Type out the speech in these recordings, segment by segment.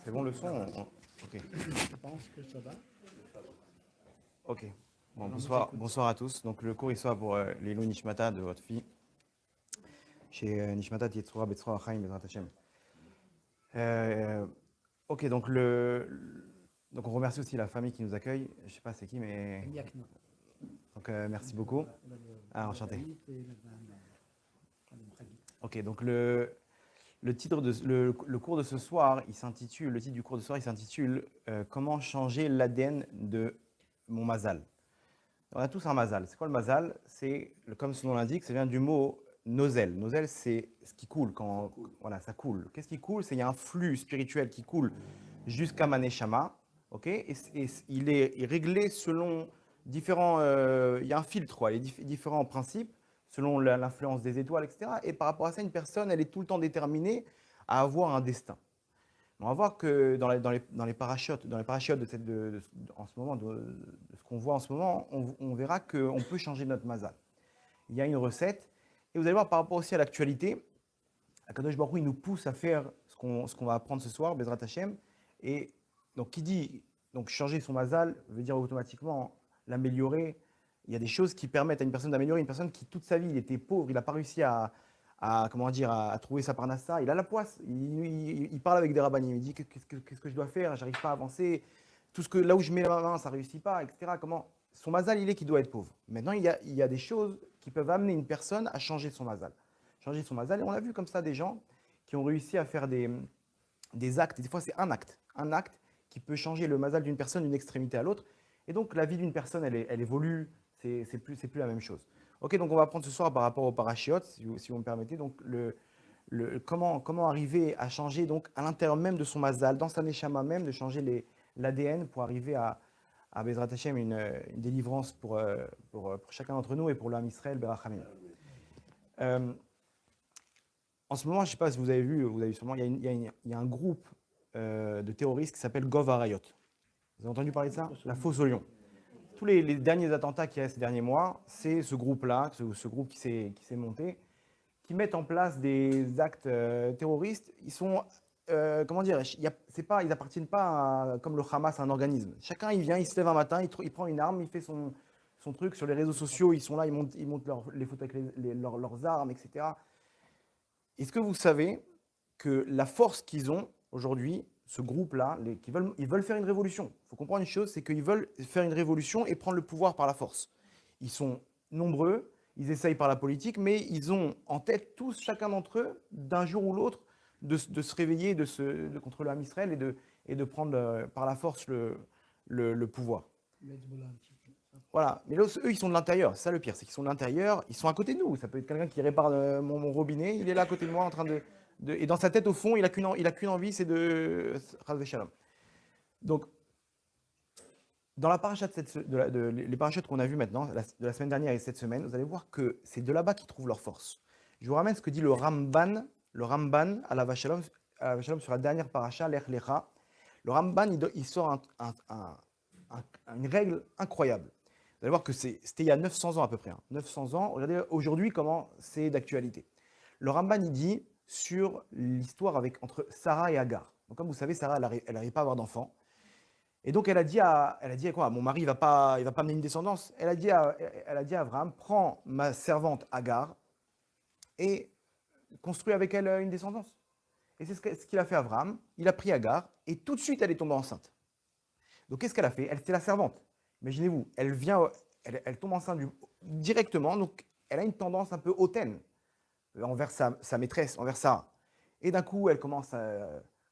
C'est bon le son? Ok. Je pense que ça va. Ok. Bon, bonsoir à tous. Donc le cours il soit pour Leilou Nishmata de votre fille. Chez Nishmata Yetzura Betzora Chaim Bezrat Hashem. Ok, donc donc on remercie aussi la famille qui nous accueille. Je sais pas c'est qui, mais donc merci beaucoup. Ah, enchanté. Ok, donc le titre le cours de ce soir, le titre du cours de ce soir, il s'intitule Comment changer l'ADN de mon mazal. On a tous un mazal. C'est quoi le mazal? C'est, comme son nom l'indique, ça vient du mot nozel. Nozel, c'est ce qui coule quand voilà, ça coule. Qu'est-ce qui coule? C'est il y a un flux spirituel qui coule jusqu'à Maneshama, ok? Et il est réglé selon différents. Il y a un filtre, quoi, les différents principes selon l'influence des étoiles, etc. Et par rapport à ça, une personne, elle est tout le temps déterminée à avoir un destin. On va voir que dans les parachutes en ce moment, de ce qu'on voit en ce moment, on verra qu'on peut changer notre mazal. Il y a une recette. Et vous allez voir par rapport aussi à l'actualité, Akadosh Baruch Hu, il nous pousse à faire ce qu'on va apprendre ce soir, Bezrat Hashem. Et donc, qui dit donc, changer son mazal veut dire automatiquement l'améliorer. Il y a des choses qui permettent à une personne d'améliorer. Une personne qui, toute sa vie, il était pauvre, il n'a pas réussi à trouver sa parnassa. Il a la poisse. Il parle avec des rabbinim. Il dit qu'est-ce que je dois faire? J'arrive pas à avancer. Là où je mets ma main, ça réussit pas, etc. Son mazal, il est qu'il doit être pauvre. Maintenant, il y a des choses qui peuvent amener une personne à changer son mazal. Changer son mazal. Et on a vu comme ça des gens qui ont réussi à faire des actes. Des fois, c'est un acte qui peut changer le mazal d'une personne d'une extrémité à l'autre. Et donc, la vie d'une personne, elle évolue. C'est plus la même chose. Ok, donc on va apprendre ce soir par rapport au parachiotes, si vous me permettez. Donc, comment arriver à changer donc à l'intérieur même de son mazal, dans sa neshama même, de changer l'ADN pour arriver à Bezrat Hashem une délivrance pour chacun d'entre nous et pour l'âme Israël, Berachamim. En ce moment, je ne sais pas si vous avez vu sûrement, il y a un groupe de terroristes qui s'appelle Gov Arayot. Vous avez entendu parler de ça? La fosse au lion. Tous les derniers attentats qu'il y a ces derniers mois, c'est ce groupe-là, ce groupe qui s'est monté, qui mettent en place des actes terroristes. Ils sont, comment dire, ils n'appartiennent pas comme le Hamas à un organisme. Chacun, il vient, il se lève un matin, il prend une arme, il fait son truc sur les réseaux sociaux, ils sont là, ils montent les photos avec leurs armes, etc. Est-ce que vous savez que la force qu'ils ont aujourd'hui, ce groupe-là, ils veulent faire une révolution. Il faut comprendre une chose, c'est qu'ils veulent faire une révolution et prendre le pouvoir par la force. Ils sont nombreux, ils essayent par la politique, mais ils ont en tête tous, chacun d'entre eux, d'un jour ou l'autre, de se réveiller, de contrôler l'âme Israël et de prendre par la force le pouvoir. Voilà, mais là, eux, ils sont de l'intérieur. C'est ça le pire, c'est qu'ils sont de l'intérieur, ils sont à côté de nous. Ça peut être quelqu'un qui répare mon robinet, il est là à côté de moi en train et dans sa tête, au fond, il a qu'une envie, c'est de Chas v'Shalom. Donc, dans la paracha les parachutes qu'on a vus maintenant, de la semaine dernière et cette semaine, vous allez voir que c'est de là-bas qu'ils trouvent leur force. Je vous ramène ce que dit le Ramban à la V'Shalom sur la dernière paracha, l'Ech Lecha. Le Ramban, il sort une règle incroyable. Vous allez voir que c'était il y a 900 ans à peu près. 900 ans, regardez aujourd'hui comment c'est d'actualité. Le Ramban, il dit sur l'histoire entre Sarah et Agar. Donc, comme vous savez, Sarah, elle n'arrive pas à avoir d'enfant. Et donc, elle a dit à quoi? Mon mari, il va pas amener une descendance. Elle a dit à Abraham, prends ma servante Agar et construis avec elle une descendance. Et c'est ce qu'il a fait Abraham. Il a pris Agar et tout de suite, elle est tombée enceinte. Donc, qu'est-ce qu'elle a fait? Elle, c'était la servante. Imaginez-vous, elle tombe enceinte directement. Donc, elle a une tendance un peu hautaine envers sa maîtresse, envers Sarah. Et d'un coup, elle commence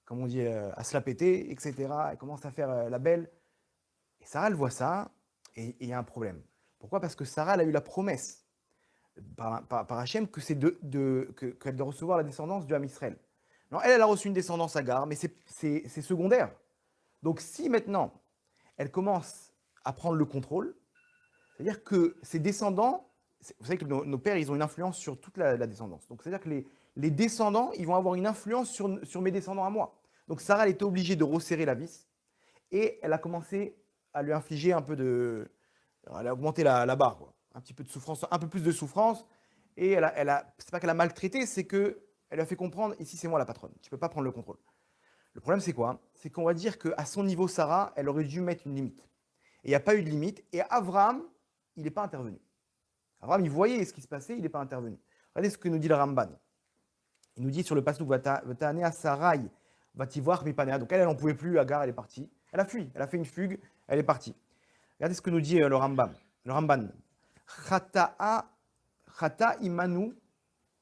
comme on dit, à se la péter, etc. Elle commence à faire la belle. Et Sarah, elle voit ça, et il y a un problème. Pourquoi? Parce que Sarah, elle a eu la promesse par Hachem que qu'elle doit recevoir la descendance du Ham Israël. Non, elle a reçu une descendance Agar, mais c'est secondaire. Donc si maintenant, elle commence à prendre le contrôle, c'est-à-dire que ses descendants, vous savez que nos pères, ils ont une influence sur toute la descendance. Donc c'est-à-dire que les descendants, ils vont avoir une influence sur mes descendants à moi. Donc Sarah, elle était obligée de resserrer la vis, et elle a commencé à lui infliger un peu elle a augmenté la barre, quoi. un petit peu de souffrance, un peu plus de souffrance. Et c'est pas qu'elle a maltraité, c'est qu'elle lui a fait comprendre, ici c'est moi la patronne, tu ne peux pas prendre le contrôle. Le problème c'est quoi? C'est qu'on va dire qu'à son niveau, Sarah, elle aurait dû mettre une limite. Et il n'y a pas eu de limite. Et Abraham, il n'est pas intervenu. Abraham, il voyait ce qui se passait, il n'est pas intervenu. Regardez ce que nous dit le Ramban. Il nous dit sur le passouk, Vata'ane à Sarai, Vativoir Mipanea. Donc elle n'en pouvait plus, Agar, elle est partie. Elle a fui, elle a fait une fugue, elle est partie. Regardez ce que nous dit le Ramban. Le Ramban. Chata imanu,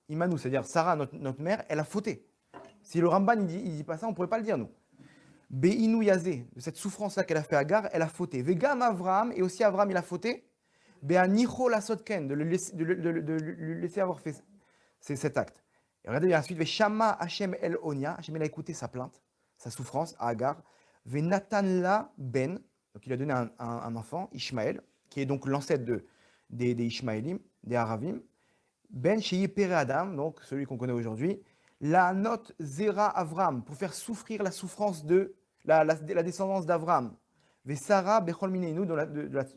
c'est-à-dire Sarah, notre mère, elle a fauté. Si le Ramban il dit pas ça, on ne pourrait pas le dire, nous. Beinu yazé, de cette souffrance-là qu'elle a fait à Agar, elle a fauté. Vegam Avram, et aussi Avram, il a fauté. Beanicho la sotken, de lui laisser avoir fait cet acte. Et regardez ensuite, Veshama Hashem el Onia, Hashem il a écouté sa plainte, sa souffrance à Agar. Venatan la ben, donc il a donné un enfant, Ishmaël, qui est donc l'ancêtre des Ishmaélim, des Aravim. Ben Sheye Pere Adam, donc celui qu'on connaît aujourd'hui. La note Zera Avram, pour faire souffrir la souffrance de la descendance d'Avram. Ve Sarah Bechol Mineinu,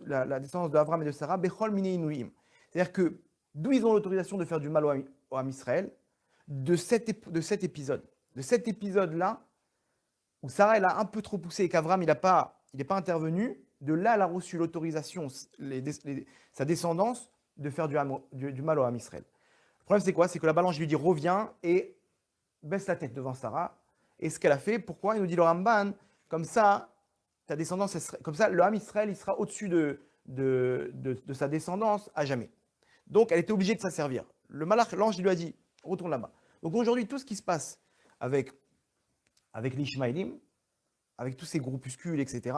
la descendance d'Avram et de Sarah, Bechol Mineinuim. C'est-à-dire que d'où ils ont l'autorisation de faire du mal au Ham Israël, de cet épisode. De cet épisode-là, où Sarah elle a un peu trop poussé et qu'Avram il n'est pas intervenu, de là elle a reçu l'autorisation, sa descendance, de faire du mal au Ham Israël. Le problème c'est quoi? C'est que la balance lui dit reviens et baisse la tête devant Sarah. Et ce qu'elle a fait, pourquoi? Il nous dit le Ramban, comme ça, ta descendance, comme ça, le Ham Israël, il sera au-dessus de sa descendance à jamais. Donc, elle était obligée de s'asservir. Le malach, l'ange, il lui a dit, retourne là-bas. Donc aujourd'hui, tout ce qui se passe avec les Ishmaélim, avec tous ces groupuscules, etc.,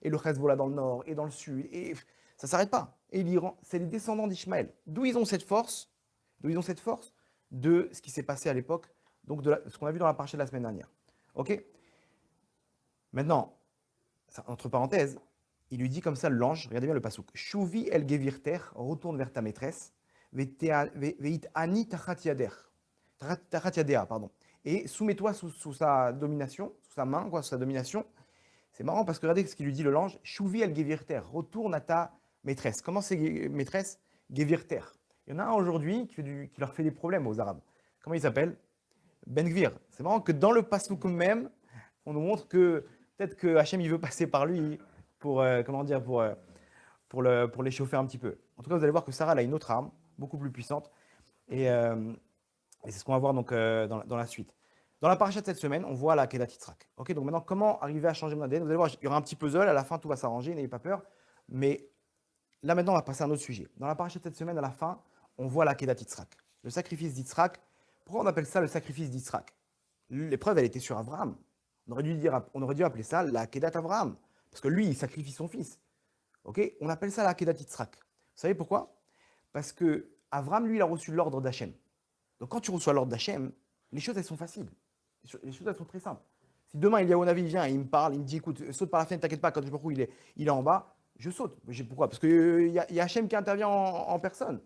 et le Hezbollah dans le nord et dans le sud, et ça ne s'arrête pas. Et l'Iran, c'est les descendants d'Ishmaël. D'où ils ont cette force? De ce qui s'est passé à l'époque, donc de ce qu'on a vu dans la partie de la semaine dernière. Ok? Maintenant, entre parenthèses, il lui dit comme ça, l'ange, regardez bien le passouk, Shuvi el gevirter, retourne vers ta maîtresse, veit ani tachat pardon, et soumets-toi sous sa domination, sous sa main, sous sa domination. C'est marrant parce que regardez ce qu'il lui dit le ange, Shuvi el gevirter, retourne à ta maîtresse. Comment c'est maîtresse? Gevirter. Il y en a un aujourd'hui qui leur fait des problèmes aux Arabes. Comment il s'appelle? Ben Gvir. C'est marrant que dans le passouk même, on nous montre que peut-être que Hachem il veut passer par lui pour pour l'échauffer un petit peu. En tout cas, vous allez voir que Sarah elle a une autre arme, beaucoup plus puissante, et c'est ce qu'on va voir donc dans la suite. Dans la paracha de cette semaine, on voit la Kedat Yitzhak. Ok, donc maintenant, comment arriver à changer mon ADN? Vous allez voir, il y aura un petit puzzle, à la fin tout va s'arranger, n'ayez pas peur. Mais là maintenant, on va passer à un autre sujet. Dans la paracha de cette semaine, à la fin, on voit la Kedat Yitzhak, le sacrifice d'Yitzhak. Pourquoi on appelle ça le sacrifice d'Yitzhak? L'épreuve, elle était sur Abraham. On aurait dû appeler ça la Kedat Abraham, parce que lui, il sacrifie son fils. Ok, on appelle ça la Kedat Yitzhak. Vous savez pourquoi? Parce que Abraham, lui, il a reçu l'ordre d'Hachem. Donc quand tu reçois l'ordre d'Hachem, les choses, elles sont faciles. Les choses, elles sont très simples. Si demain, il y a un avis, il vient et il me parle, il me dit, écoute, saute par la fenêtre, t'inquiète pas, quand il est en bas, je saute. Pourquoi? Parce qu'il y a Hachem qui intervient en personne.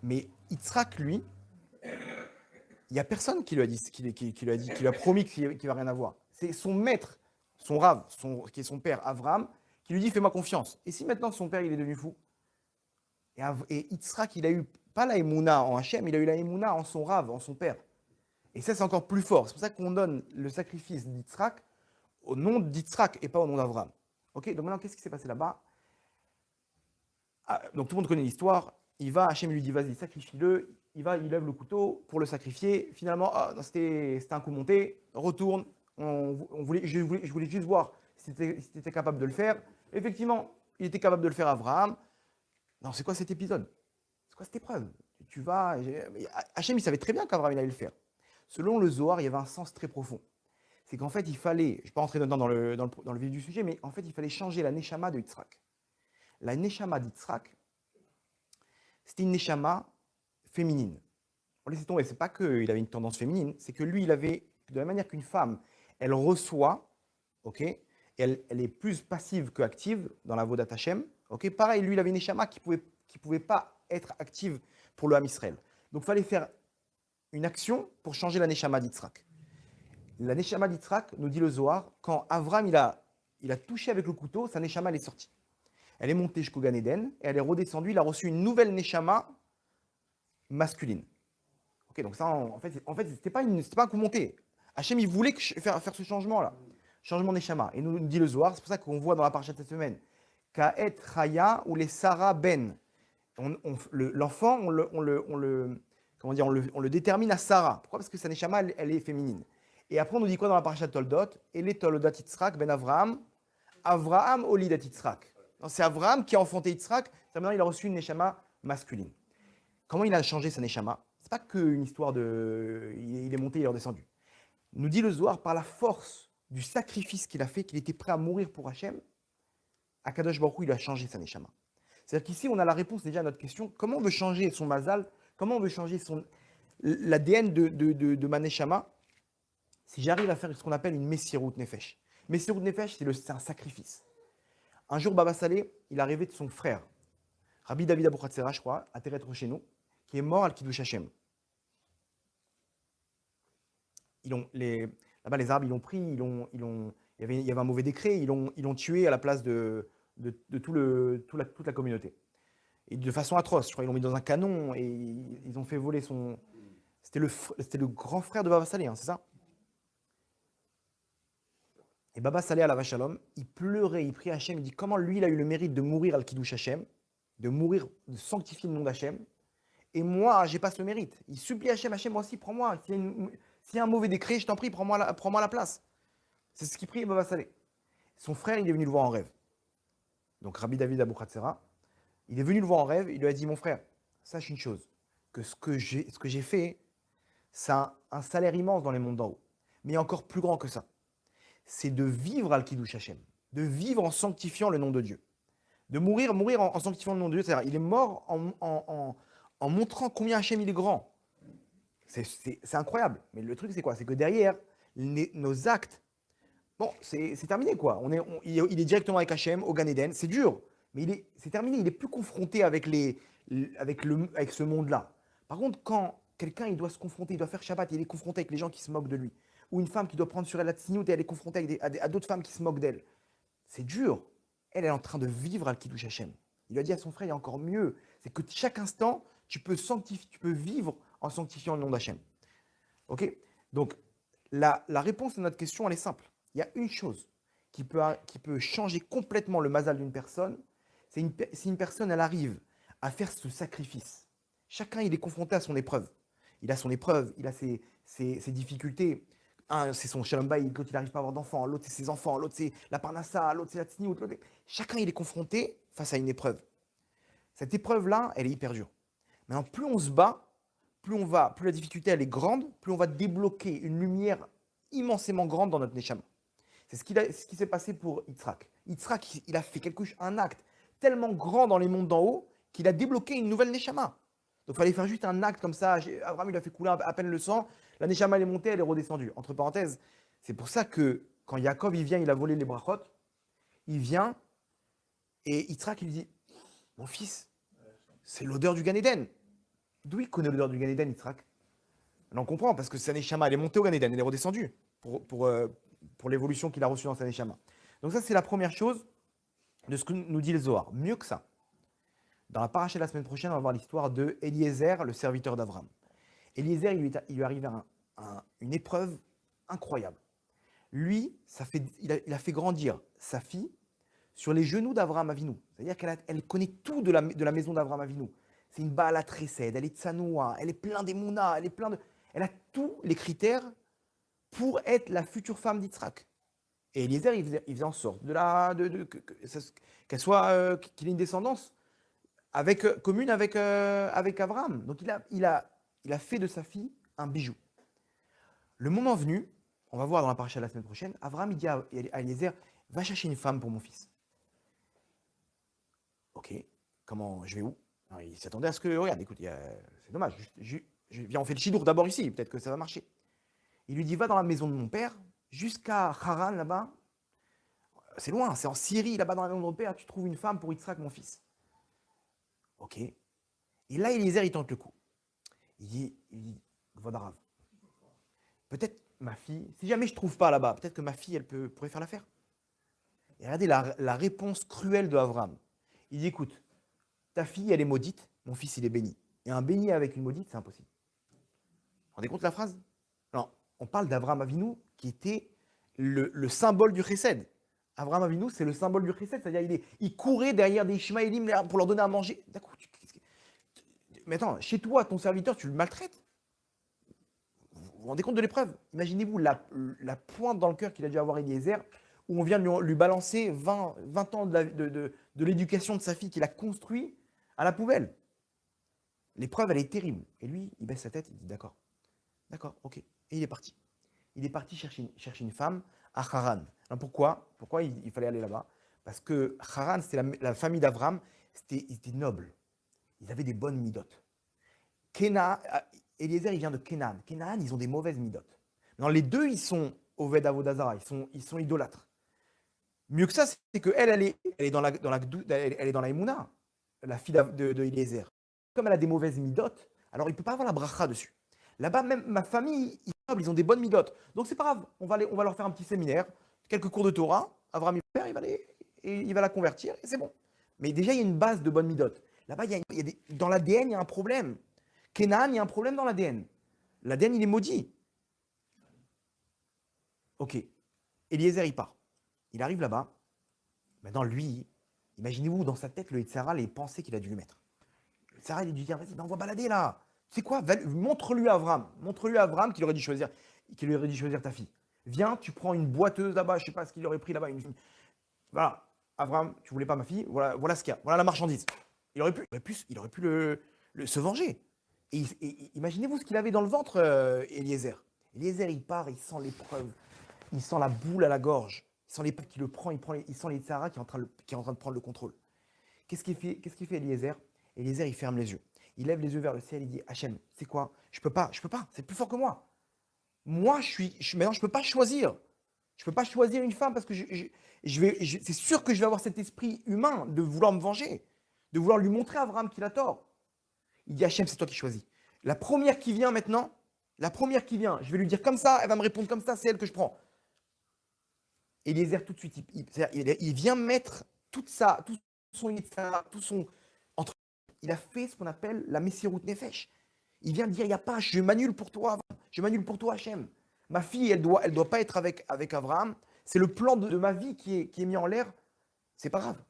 Mais Yitzhak, lui, il n'y a personne qui lui a dit, qui lui a promis qu'il ne va rien avoir. C'est son maître, son Rav, qui est son père, Avram, qui lui dit, fais-moi confiance. Et si maintenant son père, il est devenu fou? Et Yitzhak, il a eu, pas la Emouna en Hachem, il a eu la Emouna en son Rav, en son père. Et ça, c'est encore plus fort. C'est pour ça qu'on donne le sacrifice d'Yitzhak au nom d'Yitzhak et pas au nom d'Avram. Ok, donc maintenant, qu'est-ce qui s'est passé là-bas? Donc tout le monde connaît l'histoire. Il va, Hachem lui dit, vas-y, sacrifie-le. Il lève le couteau pour le sacrifier. Finalement, c'était un coup monté. Retourne. Je voulais juste voir si tu étais capable de le faire. Effectivement, il était capable de le faire à Abraham. Non, c'est quoi cet épisode? C'est quoi cette épreuve? Hachem, il savait très bien qu'Abraham allait le faire. Selon le Zohar, il y avait un sens très profond. C'est qu'en fait, il fallait, je ne vais pas rentrer dedans dans le vif du sujet, mais en fait, il fallait changer la Neshama de Yitzhak. La Neshama d'Yitzhak, c'était une Neshama féminine. On laisse tomber, c'est pas qu'il avait une tendance féminine, c'est que lui, il avait, de la manière qu'une femme, elle reçoit, ok, et elle est plus passive que active dans la Vodat Hashem, ok. Pareil, lui, il avait une Neshama qui pouvait pas être active pour le Ham Israël. Donc, il fallait faire une action pour changer la Neshama d'Yitzhak. La Neshama d'Yitzhak, nous dit le Zohar, quand Avram il a touché avec le couteau, sa Neshama elle est sortie. Elle est montée jusqu'au Gan Eden et elle est redescendue. Il a reçu une nouvelle Neshama masculine. Ok, donc ça, en fait, c'était pas un coup monté. Hachem, il voulait faire ce changement-là. Changement Neshama. Et nous dit le Zohar, c'est pour ça qu'on voit dans la parasha de cette semaine, Kaet Raya ou les Sarah Ben. L'enfant, comment dire, on le détermine à Sarah. Pourquoi? Parce que sa Neshama, elle est féminine. Et après, on nous dit quoi dans la parasha de Toldot? Et les Toldot Yitzhak ben Avraham. Avraham Olidat Yitzhak. C'est Avraham qui a enfanté Yitzhak. Maintenant, il a reçu une Neshama masculine. Comment il a changé sa Neshama? C'est pas qu'une histoire de. Il est monté, il est redescendu. Nous dit le Zohar, par la force du sacrifice qu'il a fait, qu'il était prêt à mourir pour Hachem, Akadosh Baruch Hu, il a changé sa Neshama. C'est-à-dire qu'ici, on a la réponse déjà à notre question. Comment on veut changer son mazal? Comment on veut changer l'ADN de ma Neshama si j'arrive à faire ce qu'on appelle une Messirut Nefesh? Messirut Nefesh, c'est un sacrifice. Un jour, Baba Salé, il a rêvé de son frère, Rabbi David Abouchatzera, je crois, à Teretro chez nous, qui est mort à Kiddush Hashem. Là-bas, les Arabes, ils l'ont pris, il y avait un mauvais décret, ils l'ont tué à la place de toute la communauté. Et de façon atroce, je crois, ils l'ont mis dans un canon et ils ont fait voler son. C'était le grand frère de Baba Salé, hein, c'est ça? Et Baba Salé à la Vachalom, il pleurait, il priait Hachem, il dit comment lui, il a eu le mérite de mourir al Kiddush Hachem, de mourir, de sanctifier le nom d'Hachem, et moi, j'ai pas ce mérite. Il supplie Hachem, Hachem, moi aussi, prends-moi. S'il y a un mauvais décret, je t'en prie, prends-moi la place. C'est ce qu'il prie Baba Salé. Son frère, il est venu le voir en rêve. Donc Rabbi David Abouchatzera, il est venu le voir en rêve, il lui a dit, mon frère, sache une chose, que ce que j'ai fait, c'est un salaire immense dans les mondes d'en haut, mais encore plus grand que ça. C'est de vivre al Kiddush Hashem, de vivre en sanctifiant le nom de Dieu, de mourir en sanctifiant le nom de Dieu. C'est-à-dire, il est mort en montrant combien Hashem il est grand. C'est incroyable. Mais le truc, c'est quoi? C'est que derrière, nos actes, bon, c'est terminé, quoi. Il est directement avec Hashem, au Gan Eden. C'est dur, mais c'est terminé. Il n'est plus confronté avec ce monde-là. Par contre, quand quelqu'un il doit se confronter, il doit faire Shabbat, il est confronté avec les gens qui se moquent de lui, ou une femme qui doit prendre sur elle la tsniout et elle est confrontée à d'autres femmes qui se moquent d'elle, c'est dur. Elle est en train de vivre al Kiddush Hashem. Il a dit à son frère, il y a encore mieux. C'est que chaque instant, tu peux vivre en sanctifiant le nom d'Hachem. Ok? Donc, la réponse à notre question, elle est simple. Il y a une chose qui peut changer complètement le mazal d'une personne, c'est si une personne, elle arrive à faire ce sacrifice. Chacun, il est confronté à son épreuve. Il a son épreuve, il a ses difficultés. Un, c'est son shalom bayit, l'autre, il n'arrive pas à avoir d'enfants, l'autre, c'est ses enfants, l'autre, c'est la parnassa, l'autre, c'est la tsniout. Chacun, il est confronté face à une épreuve. Cette épreuve-là, elle est hyper dure. Maintenant, plus on se bat, plus la difficulté, elle est grande, plus on va débloquer une lumière immensément grande dans notre neshama. C'est ce qui s'est passé pour Yitzhak. Yitzhak, il a fait un acte tellement grand dans les mondes d'en haut qu'il a débloqué une nouvelle neshama. Donc, il fallait faire juste un acte comme ça. Abraham, il a fait couler à peine le sang. La neshama, elle est montée, elle est redescendue. Entre parenthèses, c'est pour ça que quand Yaakov, il vient, il a volé les brachot, il vient et Yitzhak, il dit, mon fils, c'est l'odeur du Gan Eden. D'où il connaît l'odeur du Gan Eden, Yitzhak? On comprend, parce que sa neshama, elle est montée au Gan Eden, elle est redescendue pour l'évolution qu'il a reçue dans sa neshama. Donc ça, c'est la première chose de ce que nous dit le Zohar. Mieux que ça, dans la paracha de la semaine prochaine, on va voir l'histoire de Eliezer, le serviteur d'Abraham. Eliezer, il lui arrive une épreuve incroyable. Lui, il a fait grandir sa fille sur les genoux d'Abraham Avinu. C'est-à-dire qu'elle connaît tout de la maison d'Abraham Avinu. C'est une Baala Tresed, elle est tsanoua, elle est plein d'émouna, elle a tous les critères pour être la future femme d'Yitzhak. Et Eliezer, il faisait en sorte qu'il ait une descendance commune avec Abraham. Donc il a fait de sa fille un bijou. Le moment venu, on va voir dans la paracha de la semaine prochaine, Abraham, il dit à Eliezer, va chercher une femme pour mon fils. Ok, comment, je vais où? Non, il s'attendait à ce que, regarde, écoute, c'est dommage, on fait le chidour d'abord ici, peut-être que ça va marcher. Il lui dit, va dans la maison de mon père, jusqu'à Haran, là-bas, c'est loin, c'est en Syrie, là-bas dans la maison de mon père, tu trouves une femme pour Yitzhak, mon fils. Ok. Et là, Eliezer, il tente le coup. Il dit, Vodarav, peut-être ma fille, si jamais je ne trouve pas là-bas, peut-être que ma fille, pourrait faire l'affaire. Et regardez la réponse cruelle de Abraham. Il dit, écoute, ta fille, elle est maudite, mon fils, il est béni. Et un béni avec une maudite, c'est impossible. Vous vous rendez compte de la phrase? Alors, on parle d'Abraham Avinu, qui était le symbole du chesed. Abraham Avinu, c'est le symbole du chesed, c'est-à-dire il courait derrière des Ishmaélim pour leur donner à manger. D'accord. Mais attends, chez toi, ton serviteur, tu le maltraites? Vous vous rendez compte de l'épreuve? Imaginez-vous la pointe dans le cœur qu'il a dû avoir Eliezer, où on vient de lui balancer 20 ans de l'éducation de sa fille qu'il a construit à la poubelle. L'épreuve, elle est terrible. Et lui, il baisse sa tête, il dit d'accord, ok. Et il est parti. Il est parti chercher une femme à Haran. Alors pourquoi il fallait aller là-bas? Parce que Haran, c'était la famille d'Abraham, ils étaient nobles. Ils avaient des bonnes midotes. Eliezer, il vient de Kenan. Kenan, ils ont des mauvaises midotes. Non, les deux, ils sont Oved Avodazara, ils sont idolâtres. Mieux que ça, c'est qu'elle, elle est dans la Emouna, la fille de Eliezer. Comme elle a des mauvaises midotes, alors il ne peut pas avoir la bracha dessus. Là-bas, même ma famille, ils ont des bonnes midotes. Donc c'est pas grave, on va leur faire un petit séminaire, quelques cours de Torah. Abraham, il va la convertir et c'est bon. Mais déjà, il y a une base de bonnes midotes. Là-bas, dans l'ADN, il y a un problème. Kenan, il y a un problème dans l'ADN. L'ADN, il est maudit. Ok. Eliezer, il part. Il arrive là-bas. Maintenant, lui, imaginez-vous dans sa tête le Yitzhara, les pensées qu'il a dû lui mettre. Le Yitzhara, il a dû dire, vas-y, on va balader là. Tu sais quoi? Montre-lui à Abraham. Montre-lui à Abraham qu'il aurait dû choisir ta fille. Viens, tu prends une boiteuse là-bas, je ne sais pas ce qu'il aurait pris là-bas. Voilà, Abraham, tu voulais pas ma fille, voilà ce qu'il y a, voilà la marchandise. Il aurait pu se venger. Et imaginez-vous ce qu'il avait dans le ventre, Eliezer. Eliezer, il part, il sent l'épreuve, il sent la boule à la gorge, il sent l'épreuve qui le prend, il sent les Tzara qui est en train de prendre le contrôle. Qu'est-ce qu'il fait Eliezer? Eliezer, il ferme les yeux. Il lève les yeux vers le ciel, il dit, Hachem, c'est quoi? Je peux pas, c'est plus fort que moi. Moi, maintenant, je peux pas choisir. Je peux pas choisir une femme parce que c'est sûr que je vais avoir cet esprit humain de vouloir me venger, de vouloir lui montrer à Abraham qu'il a tort. Il dit, Hachem, c'est toi qui choisis. La première qui vient maintenant, je vais lui dire comme ça, elle va me répondre comme ça, c'est elle que je prends. Eliezer, tout de suite, il vient mettre tout son entre. Il a fait ce qu'on appelle la Messirut Nefesh. Il vient dire, il n'y a pas, je m'annule pour toi, Hachem. Ma fille, elle doit pas être avec Abraham. C'est le plan de ma vie qui est mis en l'air. C'est pas grave.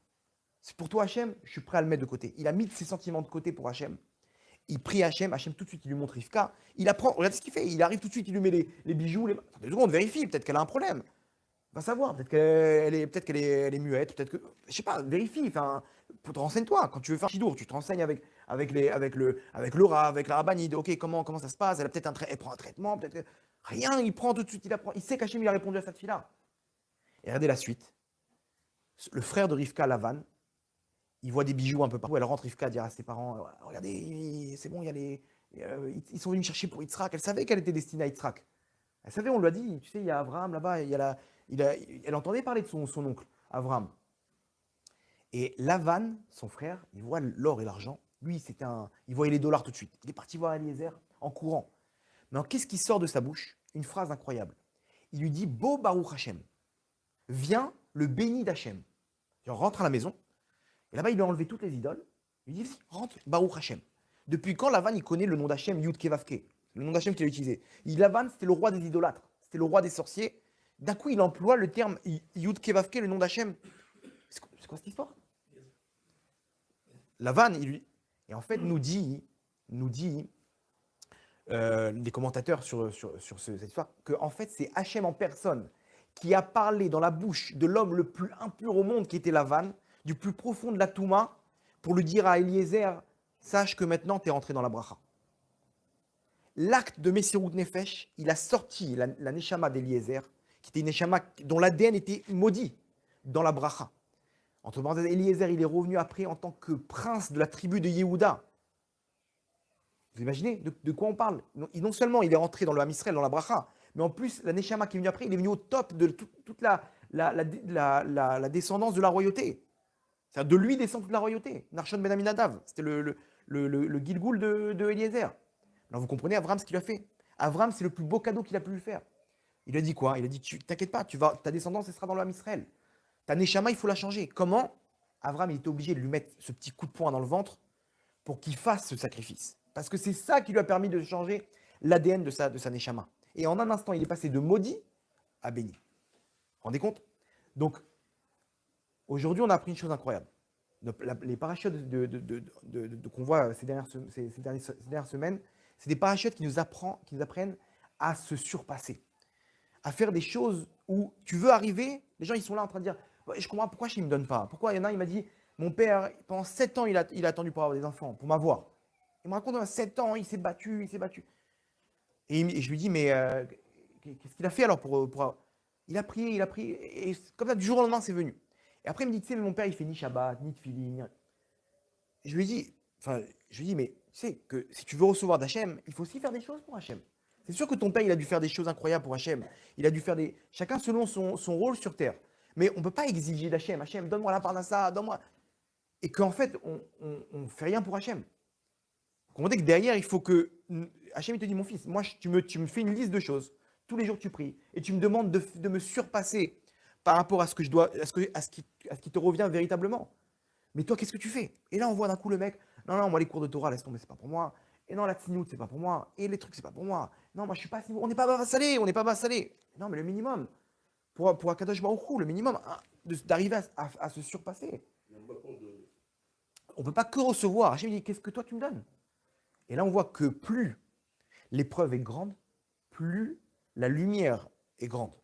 C'est pour toi, Hachem, je suis prêt à le mettre de côté. Il a mis ses sentiments de côté pour Hachem. Il prie Hachem tout de suite, il lui montre Rivka. Il apprend, regarde ce qu'il fait. Il arrive tout de suite, il lui met les bijoux. Attendez, on vérifie, peut-être qu'elle a un problème. Va savoir, peut-être qu'elle est muette, peut-être que. Je sais pas, vérifie. Enfin, renseigne-toi. Quand tu veux faire un chidour, tu te renseignes avec le Rav, avec la rabbinide. Ok, comment ça se passe? Elle prend un traitement, peut-être que. Rien, il prend tout de suite, il apprend. Il sait qu'Hachem il a répondu à cette fille-là. Et regardez la suite. Le frère de Rivka, Lavan, il voit des bijoux un peu partout. Elle rentre, Rivka, dire à ses parents, regardez, c'est bon, ils sont venus chercher pour Yitzhak. Elle savait qu'elle était destinée à Yitzhak. Elle savait, on lui a dit, tu sais, il y a Abraham là-bas, elle entendait parler de son oncle, Abraham. Et Lavan, son frère, il voit l'or et l'argent. Lui, il voyait les dollars tout de suite. Il est parti voir Eliezer en courant. Mais qu'est-ce qui sort de sa bouche? Une phrase incroyable. Il lui dit, Bo Baruch Hashem. Viens le béni d'Hachem. Il rentre à la maison. Et là-bas, il lui a enlevé toutes les idoles. Il lui dit, rentre, Baruch Hashem. Depuis quand Lavan, il connaît le nom d'Hachem, Yud Kevavke? Le nom d'Hachem qu'il a utilisé. Lavan, c'était le roi des idolâtres. C'était le roi des sorciers. D'un coup, il emploie le terme Yud Kevavke, le nom d'Hachem. C'est quoi cette histoire? Lavan, et en fait, nous dit des commentateurs sur cette histoire, que en fait, c'est Hachem en personne qui a parlé dans la bouche de l'homme le plus impur au monde, qui était Lavan, du plus profond de la Touma, pour lui dire à Eliezer, sache que maintenant, tu es rentré dans la bracha. L'acte de Messirut Nefesh, il a sorti la Neshama d'Eliezer, qui était une Neshama dont l'ADN était maudit dans la bracha. Entre parenthèses, Eliezer, il est revenu après en tant que prince de la tribu de Yehuda. Vous imaginez de quoi on parle? Non seulement il est rentré dans le Ham Israël, dans la bracha, mais en plus, la Neshama qui est venue après, il est venu au top de toute la descendance de la royauté. C'est-à-dire de lui descend toute la royauté. Narshon ben Aminadav, c'était le Gilgoul de Eliezer. Alors vous comprenez Avram ce qu'il a fait? Avram, c'est le plus beau cadeau qu'il a pu lui faire. Il a dit quoi? Il a dit, t'inquiète pas, ta descendance, elle sera dans le Ham Israël. Ta Neshama, il faut la changer. Comment? Abraham, il était obligé de lui mettre ce petit coup de poing dans le ventre pour qu'il fasse ce sacrifice. Parce que c'est ça qui lui a permis de changer l'ADN de sa Neshama. Et en un instant, il est passé de maudit à béni. Vous vous rendez compte? Donc, aujourd'hui, on a appris une chose incroyable. Les parachutes qu'on voit ces dernières semaines, c'est des parachutes qui nous apprennent à se surpasser, à faire des choses où tu veux arriver. Les gens, ils sont là en train de dire ouais, je comprends pourquoi je ne me donne pas. Pourquoi il y en a, il m'a dit mon père, pendant 7 ans, il a attendu pour avoir des enfants, pour m'avoir. Il me raconte, à 7 ans, il s'est battu. Et je lui dis mais qu'est-ce qu'il a fait alors pour. Il a prié, et comme ça, du jour au lendemain, c'est venu. Et après, il me dit, tu sais, mais mon père, il fait ni Shabbat, ni Tfilin. Je lui dis, mais tu sais que si tu veux recevoir d'Hachem, il faut aussi faire des choses pour Hachem. C'est sûr que ton père, il a dû faire des choses incroyables pour Hachem. Il a dû faire chacun selon son rôle sur terre. Mais on ne peut pas exiger d'Hachem. Hachem, donne-moi la parnassa, donne-moi. Et qu'en fait, on ne fait rien pour Hachem. On dit que derrière, il faut que. Hachem, il te dit, mon fils, moi, tu me fais une liste de choses. Tous les jours, tu pries. Et tu me demandes de me surpasser par rapport à ce que je dois, à ce qui te revient véritablement. Mais toi, qu'est-ce que tu fais? Et là, on voit d'un coup le mec, non, moi, les cours de Torah, laisse tomber, c'est pas pour moi. Et non, la tsniout, c'est pas pour moi. Et les trucs, c'est pas pour moi. Non, moi, je suis pas à ce niveau. On n'est pas vassalé. Non, mais le minimum, pour Akadosh Baruch Hu, le minimum, d'arriver à se surpasser. On ne peut pas que recevoir. Hachem dit, qu'est-ce que toi, tu me donnes? Et là, on voit que plus l'épreuve est grande, plus la lumière est grande.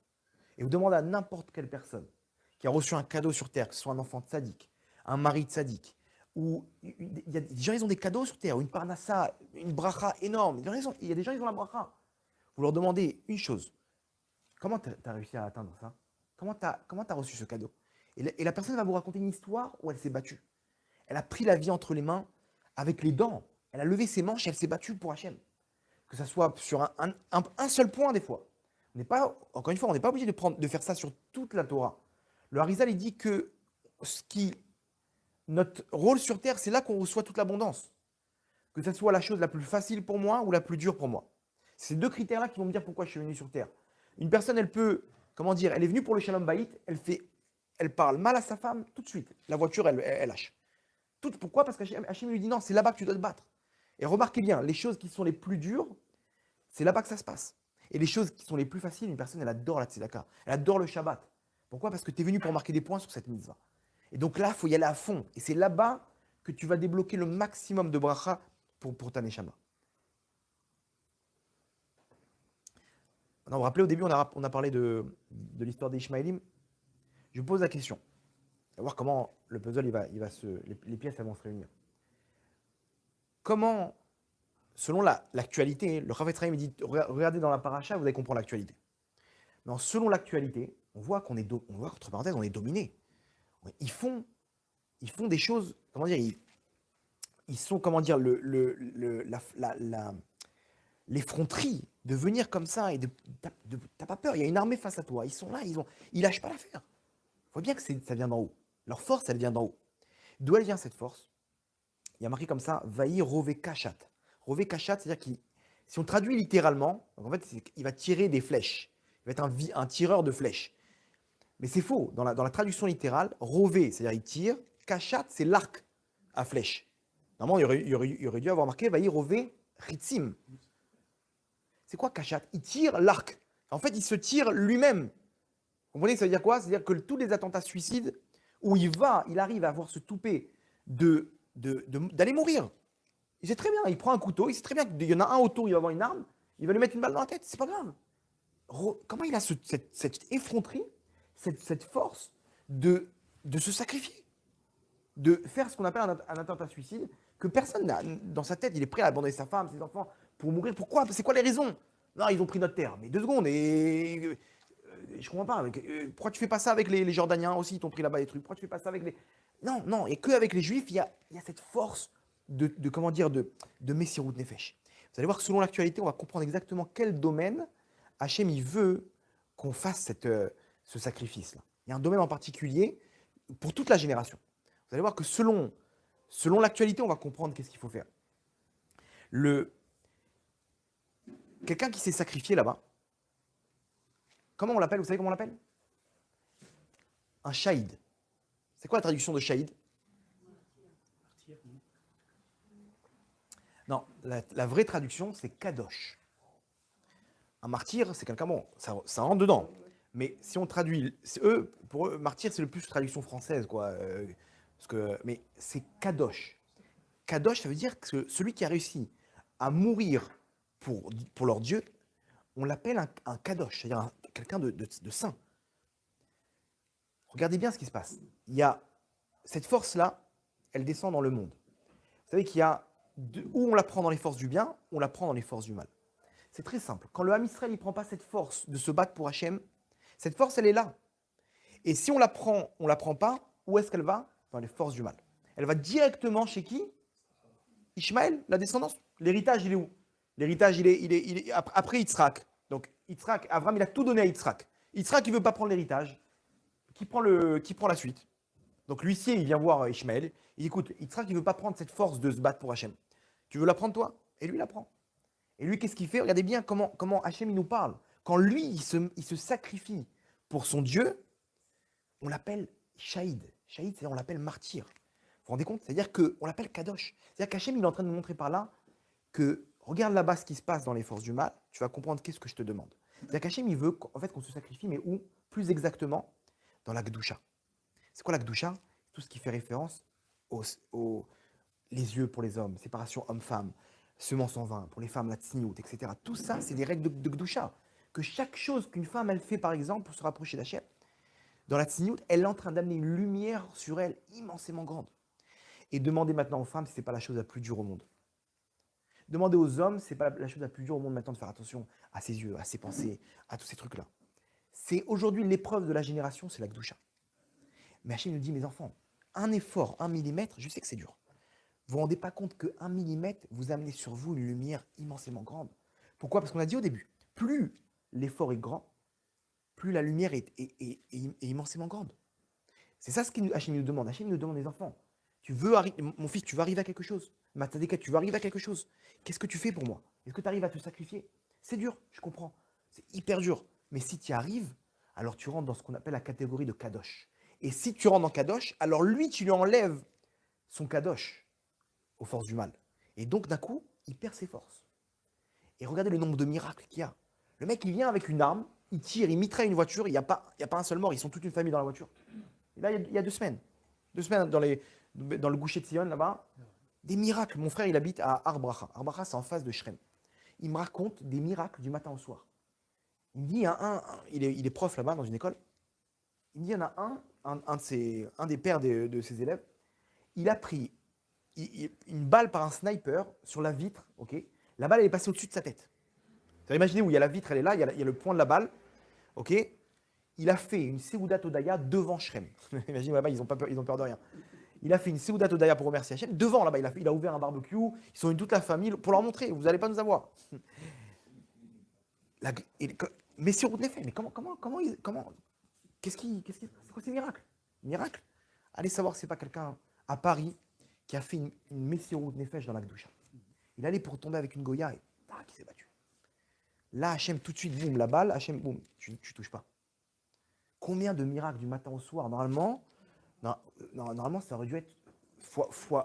Et vous demandez à n'importe quelle personne qui a reçu un cadeau sur terre, que ce soit un enfant tzaddik, un mari tzaddik, ou il y a des gens, ils ont des cadeaux sur terre, une parnassa, une bracha énorme. Il y a des gens, ils ont la bracha. Vous leur demandez une chose. Comment tu as réussi à atteindre ça? Comment tu as reçu ce cadeau? Et la personne va vous raconter une histoire où elle s'est battue. Elle a pris la vie entre les mains avec les dents. Elle a levé ses manches et elle s'est battue pour Hachem. Que ça soit sur un seul point des fois. Encore une fois, on n'est pas obligé de faire ça sur toute la Torah. Le Harizal, il dit que notre rôle sur terre, c'est là qu'on reçoit toute l'abondance. Que ce soit la chose la plus facile pour moi ou la plus dure pour moi. C'est ces deux critères-là qui vont me dire pourquoi je suis venu sur terre. Une personne, elle peut, elle est venue pour le Shalom Bayit, elle parle mal à sa femme tout de suite. La voiture, elle lâche. Pourquoi? Parce qu'Hachem lui dit non, c'est là-bas que tu dois te battre. Et remarquez bien, les choses qui sont les plus dures, c'est là-bas que ça se passe. Et les choses qui sont les plus faciles, une personne, elle adore la tzedaka, elle adore le Shabbat. Pourquoi? Parce que tu es venu pour marquer des points sur cette mitzvah. Et donc là, il faut y aller à fond. Et c'est là-bas que tu vas débloquer le maximum de bracha pour ta neshama. Vous vous rappelez, au début, on a parlé de l'histoire des Ishmaélim. Je vous pose la question. On va voir comment le puzzle, les pièces elles vont se réunir. Comment, selon l'actualité, le Chafetz Chaim dit, regardez dans la paracha, vous allez comprendre l'actualité. Mais selon l'actualité, on voit qu'entre parenthèses, on est dominé. Ils font des choses, comment dire, ils sont, comment dire, l'effronterie de venir comme ça et t'as pas peur, il y a une armée face à toi, ils sont là, ils lâchent pas l'affaire. Il faut bien que ça vient d'en haut. Leur force, elle vient d'en haut. D'où elle vient cette force? Il y a marqué comme ça, Vaï Rové Kachat. Rové Kachat, c'est-à-dire si on traduit littéralement, donc en fait, il va tirer des flèches. Il va être un tireur de flèches. Mais c'est faux. Dans la traduction littérale, Rové, c'est-à-dire il tire, Kachat, c'est l'arc à flèche. Normalement, il aurait dû avoir marqué Vaï Rové Ritzim. C'est quoi Kachat? Il tire l'arc. En fait, il se tire lui-même. Vous comprenez, ça veut dire quoi? C'est-à-dire que tous les attentats suicides, où il arrive à avoir ce toupet d'aller mourir. Il sait très bien, il prend un couteau, il sait très bien qu'il y en a un autour, il va avoir une arme, il va lui mettre une balle dans la tête, c'est pas grave. Comment il a cette effronterie, cette force de se sacrifier, de faire ce qu'on appelle un attentat suicide, que personne n'a dans sa tête, il est prêt à abandonner sa femme, ses enfants, pour mourir. Pourquoi? C'est quoi les raisons? Non, ils ont pris notre terre. Mais 2 secondes, et je comprends pas. Pourquoi tu fais pas ça avec les Jordaniens aussi, ils t'ont pris là-bas des trucs? Pourquoi tu fais pas ça avec les... Non, et qu'avec les Juifs, il y a cette force de Messirut Nefesh. Vous allez voir que selon l'actualité, on va comprendre exactement quel domaine Hachem il veut qu'on fasse ce sacrifice-là. Il y a un domaine en particulier pour toute la génération. Vous allez voir que selon l'actualité, on va comprendre qu'est-ce qu'il faut faire. Quelqu'un qui s'est sacrifié là-bas, comment on l'appelle? Vous savez comment on l'appelle? Un shahid. C'est quoi la traduction de shahid? Non, la vraie traduction, c'est kadosh. Un martyr, c'est quelqu'un, bon, ça rentre dedans. Mais si on traduit, pour eux, martyr, c'est le plus traduction française, quoi. Mais c'est kadosh. Kadosh, ça veut dire que celui qui a réussi à mourir pour leur Dieu, on l'appelle un kadosh, c'est-à-dire quelqu'un de saint. Regardez bien ce qui se passe. Il y a cette force-là, elle descend dans le monde. Vous savez qu'il y a où on la prend dans les forces du bien, on la prend dans les forces du mal. C'est très simple. Quand le Ham Israël ne prend pas cette force de se battre pour Hachem, cette force, elle est là. Et si on la prend pas, où est-ce qu'elle va? Dans les forces du mal. Elle va directement chez qui? Ishmaël, la descendance. L'héritage, il est où? L'héritage, il est après Yitzhak. Donc, Yitzhak, Avram, il a tout donné à Yitzhak. Yitzhak, il ne veut pas prendre l'héritage. Qui prend la suite? Donc, l'huissier, il vient voir Ishmaël. Il dit, écoute, Yitzhak, il ne veut pas prendre cette force de se battre pour Hachem. Tu veux la prendre, toi? Et lui, il la prend. Et lui, qu'est-ce qu'il fait? Regardez bien comment Hachem, il nous parle. Quand lui, il se sacrifie pour son Dieu, on l'appelle Shahid. Shahid, c'est-à-dire on l'appelle martyr. Vous vous rendez compte? C'est-à-dire qu'on l'appelle Kadosh. C'est-à-dire qu'Hachem, il est en train de nous montrer par là que, regarde là-bas ce qui se passe dans les forces du mal, tu vas comprendre qu'est-ce que je te demande. C'est-à-dire qu'Hachem, il veut qu'on se sacrifie, mais où? Plus exactement, dans la Gdusha. C'est quoi la Gdusha? Tout ce qui fait référence les yeux pour les hommes, séparation homme-femme, semence en vin, pour les femmes, la tsniout, etc. Tout ça, c'est des règles de Gdusha. Que chaque chose qu'une femme, elle fait, par exemple, pour se rapprocher d'Hachem, dans la tsniout, elle est en train d'amener une lumière sur elle immensément grande. Et demandez maintenant aux femmes si ce n'est pas la chose la plus dure au monde. Demandez aux hommes si ce n'est pas la chose la plus dure au monde maintenant de faire attention à ses yeux, à ses pensées, à tous ces trucs-là. C'est aujourd'hui l'épreuve de la génération, c'est la Gdusha. Mais Hachem nous dit, mes enfants, un effort, 1 millimètre, je sais que c'est dur. Vous ne vous rendez pas compte que 1 millimètre vous amenez sur vous une lumière immensément grande. Pourquoi? Parce qu'on a dit au début, plus l'effort est grand, plus la lumière est immensément grande. C'est ça ce qu'Hachem nous demande. Hachem nous demande, les enfants, mon fils, tu veux arriver à quelque chose. Matadeka, tu veux arriver à quelque chose. Qu'est-ce que tu fais pour moi? Est-ce que tu arrives à te sacrifier? C'est dur, je comprends. C'est hyper dur. Mais si tu y arrives, alors tu rentres dans ce qu'on appelle la catégorie de Kadosh. Et si tu rentres dans Kadosh, alors lui, tu lui enlèves son Kadosh aux forces du mal. Et donc, d'un coup, il perd ses forces. Et regardez le nombre de miracles qu'il y a. Le mec, il vient avec une arme, il tire, il mitraille une voiture, il n'y a pas un seul mort, ils sont toute une famille dans la voiture. Et là, il y a 2 semaines. 2 semaines dans le Goucher de Sion, là-bas. Des miracles. Mon frère, il habite à Arbracha. Arbracha, c'est en face de Shrem. Il me raconte des miracles du matin au soir. Il me dit, il est prof là-bas dans une école. Il me dit, il y en a un des pères de ses élèves. Il a pris une balle par un sniper sur la vitre. Ok, la balle, elle est passée au-dessus de sa tête. Imaginez où il y a la vitre, elle est là, il y a le point de la balle. Ok, il a fait une Seudat Odaya devant Shrem. Imaginez là-bas, ils ont peur de rien. Il a fait une Seudat Odaya pour remercier Hachem. Devant, là-bas, il a ouvert un barbecue. Ils sont une toute la famille pour leur montrer. Vous n'allez pas nous avoir. Mais sur route fait. Mais comment c'est quoi ces miracles? Miracle. Allez savoir si c'est pas quelqu'un à Paris qui a fait une Messirut Nefesh dans la Gdusha. Il allait pour tomber avec une Goya et qui s'est battu. Là, Hachem, tout de suite, boum, la balle, Hachem, boum, tu touches pas. Combien de miracles du matin au soir? Normalement, ça aurait dû être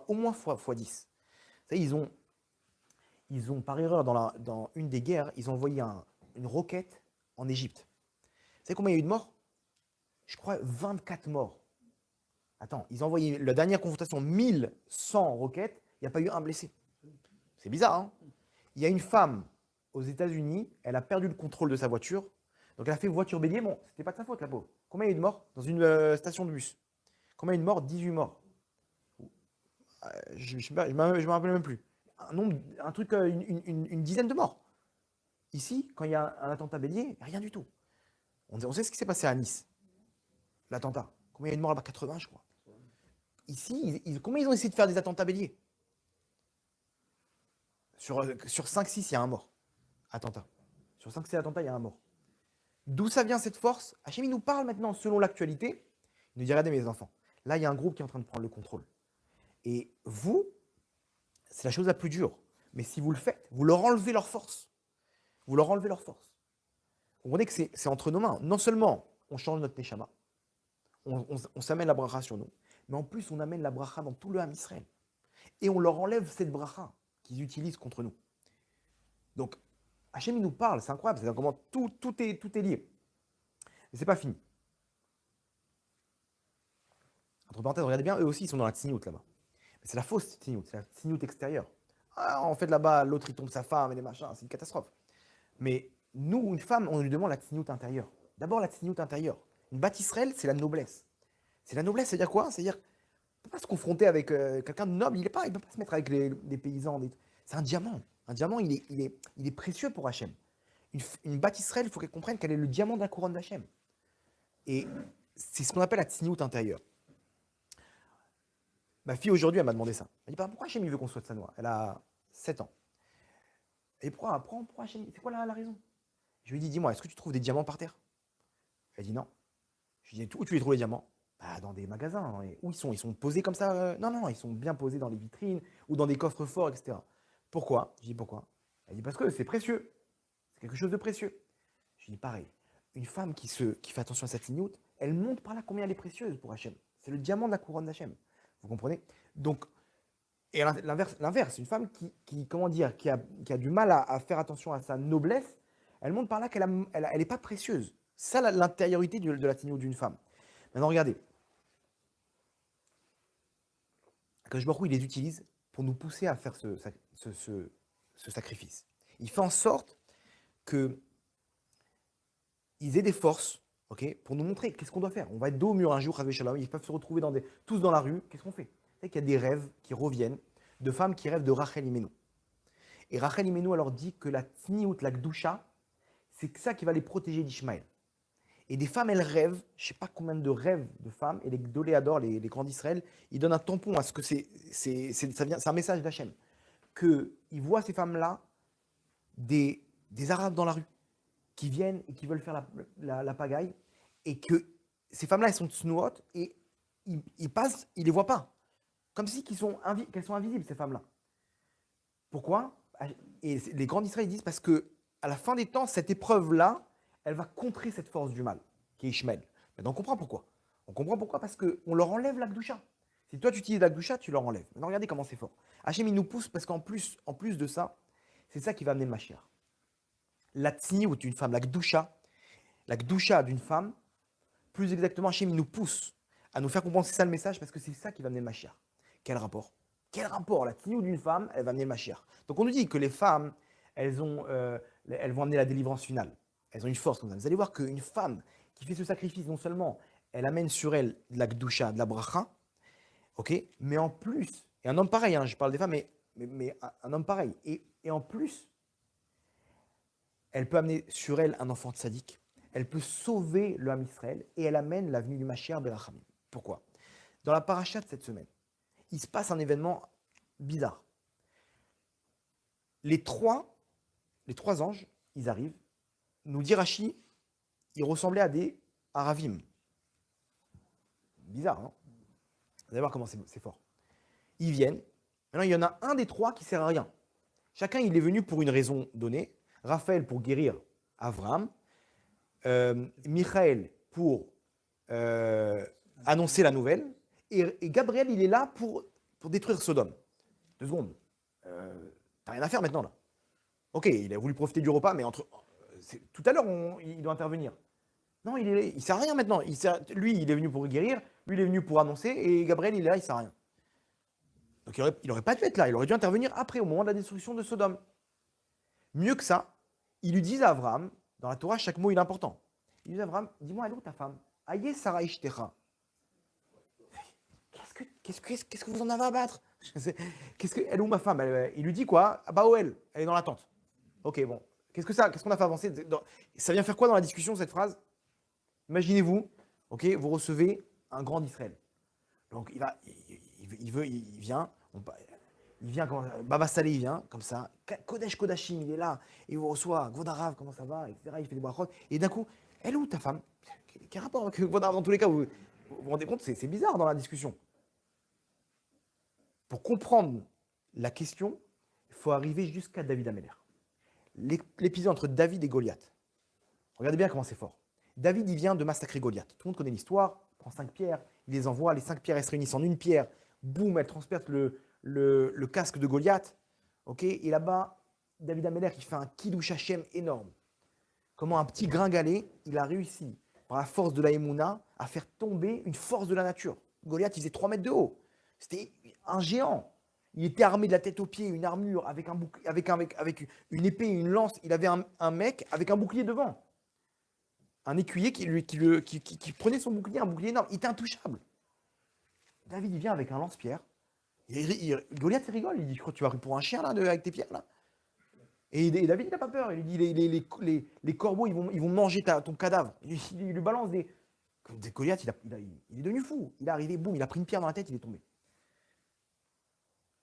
au moins fois 10. Vous savez, ils ont par erreur, dans une des guerres, ils ont envoyé une roquette en Égypte. Vous savez combien il y a eu de morts? Je crois 24 morts. Attends, ils ont envoyé la dernière confrontation 1100 roquettes, il n'y a pas eu un blessé. C'est bizarre, hein? Il y a une femme aux États-Unis, elle a perdu le contrôle de sa voiture, donc elle a fait voiture bélier. Bon, c'était pas de sa faute, la pauvre. Combien il y a eu de morts dans une station de bus? Combien il y a eu de morts? 18 morts. Je ne me rappelle même plus. Une dizaine de morts. Ici, quand il y a un attentat bélier, rien du tout. On sait ce qui s'est passé à Nice, l'attentat. Combien il y a eu de morts là-bas? 80, je crois. Ici, combien ils ont essayé de faire des attentats béliers? Sur 5-6, il y a un mort. Attentat. Sur 5-6 attentats, il y a un mort. D'où ça vient cette force? Hachem, il nous parle maintenant selon l'actualité. Il nous dit, regardez mes enfants, là, il y a un groupe qui est en train de prendre le contrôle. Et vous, c'est la chose la plus dure. Mais si vous le faites, vous leur enlevez leur force. Vous leur enlevez leur force. Vous comprenez que c'est entre nos mains. Non seulement on change notre neshama, on s'amène la bracha sur nous, mais en plus on amène la bracha dans tout le Ham Israël. Et on leur enlève cette bracha qu'ils utilisent contre nous. Donc, Hachem, il nous parle, c'est incroyable, c'est comment tout est lié. Mais c'est pas fini. Entre parenthèses, regardez bien, eux aussi, ils sont dans la tsniout là-bas. Mais c'est la fausse tsniout, c'est la tsniout extérieure. Ah, en fait, là-bas, l'autre, il tombe sa femme et des machins, c'est une catastrophe. Mais nous, une femme, on lui demande la tsniout intérieure. D'abord, la tsniout intérieure. Une bâtisserelle, c'est la noblesse. C'est la noblesse, c'est-à-dire quoi? C'est-à-dire, on ne peut pas se confronter avec quelqu'un de noble, il ne peut pas se mettre avec des paysans. C'est un diamant. Un diamant, il est précieux pour Hachem. Une bâtisserelle, il faut qu'elle comprenne qu'elle est le diamant de la couronne d'Hachem. Et c'est ce qu'on appelle la tsniout intérieure. Ma fille, aujourd'hui, elle m'a demandé ça. Elle dit, pourquoi Hachem, il veut qu'on soit de sa noix? Elle a 7 ans. Et pourquoi Hachem, c'est quoi la raison? Je lui ai dit, dis-moi, est-ce que tu trouves des diamants par terre? Elle dit non. Je lui ai dit, où tu les trouves les diamants? Dans des magasins. Hein. Où ils sont? Ils sont posés comme ça? Non, ils sont bien posés dans les vitrines ou dans des coffres forts, etc. Pourquoi? Je dis pourquoi? Elle dit parce que c'est précieux. C'est quelque chose de précieux. Je dis pareil. Une femme qui fait attention à sa tsniout, elle montre par là combien elle est précieuse pour Hachem. C'est le diamant de la couronne d'Hachem. Vous comprenez? Donc, et l'inverse, une femme qui a du mal à faire attention à sa noblesse, elle montre par là qu'elle n'est pas précieuse. C'est ça l'intériorité de la tsniout d'une femme. Maintenant, regardez. Akadosh Baruch Hu, il les utilise pour nous pousser à faire ce sacrifice. Il fait en sorte qu'ils aient des forces, pour nous montrer qu'est-ce qu'on doit faire. On va être dos au mur un jour, ils peuvent se retrouver tous dans la rue. Qu'est-ce qu'on fait? Vous savez qu'il y a des rêves qui reviennent de femmes qui rêvent de Rachel Imenu. Et Rachel Imenu, alors dit que la tsniout, la gdusha, c'est ça qui va les protéger d'Ishmaël. Et des femmes, elles rêvent, je ne sais pas combien de rêves de femmes, et les Gdoléador, les grands d'Israël, ils donnent un tampon à ce que c'est un message d'Hachem. Qu'ils voient ces femmes-là, des Arabes dans la rue, qui viennent et qui veulent faire la pagaille, et que ces femmes-là, elles sont tsnuot, et ils passent, ils ne les voient pas. Comme si qu'elles sont invisibles, ces femmes-là. Pourquoi? Et les grands d'Israël disent parce que à la fin des temps, cette épreuve-là, elle va contrer cette force du mal, qui est Ishmael. Maintenant, on comprend pourquoi. On comprend pourquoi parce qu'on leur enlève la Gdusha. Si toi, tu utilises la Gdusha, tu leur enlèves. Maintenant, regardez comment c'est fort. Hachem, il nous pousse parce qu'en plus de ça, c'est ça qui va amener le Mashiach. La tsniout d'une femme, la Gdusha d'une femme, plus exactement, Hachem, il nous pousse à nous faire comprendre, c'est ça le message, parce que c'est ça qui va amener le Mashiach. Quel rapport? La tsniout d'une femme, elle va amener le Mashiach. Donc, on nous dit que les femmes, elles vont amener la délivrance finale. Elles ont une force comme ça. Vous allez voir qu'une femme qui fait ce sacrifice, non seulement elle amène sur elle de la gdusha, de la bracha, mais en plus, et un homme pareil, je parle des femmes, mais un homme pareil, et en plus, elle peut amener sur elle un enfant tzaddik, elle peut sauver le Ham Israël, et elle amène la venue du Mashiach Berachamim. Pourquoi? Dans la paracha de cette semaine, il se passe un événement bizarre. Les trois anges, ils arrivent. Nous dit Rashi, ils ressemblaient à des Aravim. Bizarre, hein? Vous allez voir comment c'est fort. Ils viennent. Maintenant, il y en a un des trois qui ne sert à rien. Chacun, il est venu pour une raison donnée. Raphaël pour guérir Avram. Michael pour annoncer la nouvelle. Et Gabriel, il est là pour détruire Sodome. 2 secondes. T'as rien à faire maintenant, là. Ok, il a voulu profiter du repas, mais tout à l'heure, il doit intervenir. Non, il ne sert à rien maintenant. Lui, il est venu pour guérir, lui, il est venu pour annoncer, et Gabriel, il est là, il ne sert à rien. Donc, il n'aurait pas dû être là. Il aurait dû intervenir après, au moment de la destruction de Sodome. Mieux que ça, ils lui disent à Abraham, dans la Torah, chaque mot il est important. Il dit à Abraham, dis-moi, elle est où ta femme? Aïe, Sarah Ishtecha. Qu'est-ce que vous en avez à battre? Elle est où ma femme? Il lui dit quoi? Elle est dans la tente. Ok, bon. Qu'est-ce qu'on a fait avancer? Ça vient faire quoi dans la discussion, cette phrase? Imaginez-vous, vous recevez un grand d'Israël. Donc, il vient, Baba Saleh, il vient, comme ça, Kodesh Kodashim, il est là, il vous reçoit, Gvodarav, comment ça va, etc. Il fait des brachot, et d'un coup, elle est où ta femme? Quel rapport avec Gvodarav? Dans tous les cas, vous vous rendez compte, c'est bizarre dans la discussion. Pour comprendre la question, il faut arriver jusqu'à David Améler. L'épisode entre David et Goliath. Regardez bien comment c'est fort. David, il vient de massacrer Goliath. Tout le monde connaît l'histoire, il prend 5 pierres, il les envoie, les 5 pierres elles se réunissent en une pierre, boum, elles transpercent le casque de Goliath. Ok, et là-bas, David Ameller, il fait un kiddush Hashem énorme. Comment un petit gringalet, il a réussi, par la force de la Emouna, à faire tomber une force de la nature. Goliath, il faisait 3 mètres de haut. C'était un géant. Il était armé de la tête aux pieds, une armure, avec une épée et une lance. Il avait un mec avec un bouclier devant. Un écuyer qui prenait son bouclier, un bouclier énorme. Il était intouchable. David, il vient avec un lance-pierre. Goliath, il rigole. Il dit, je crois que tu vas pour un chien, là, avec tes pierres, là. Et David, il n'a pas peur. Il lui dit, les corbeaux, ils vont manger ton cadavre. Il lui balance des Goliath, il est devenu fou. Il est arrivé, boum, il a pris une pierre dans la tête, il est tombé.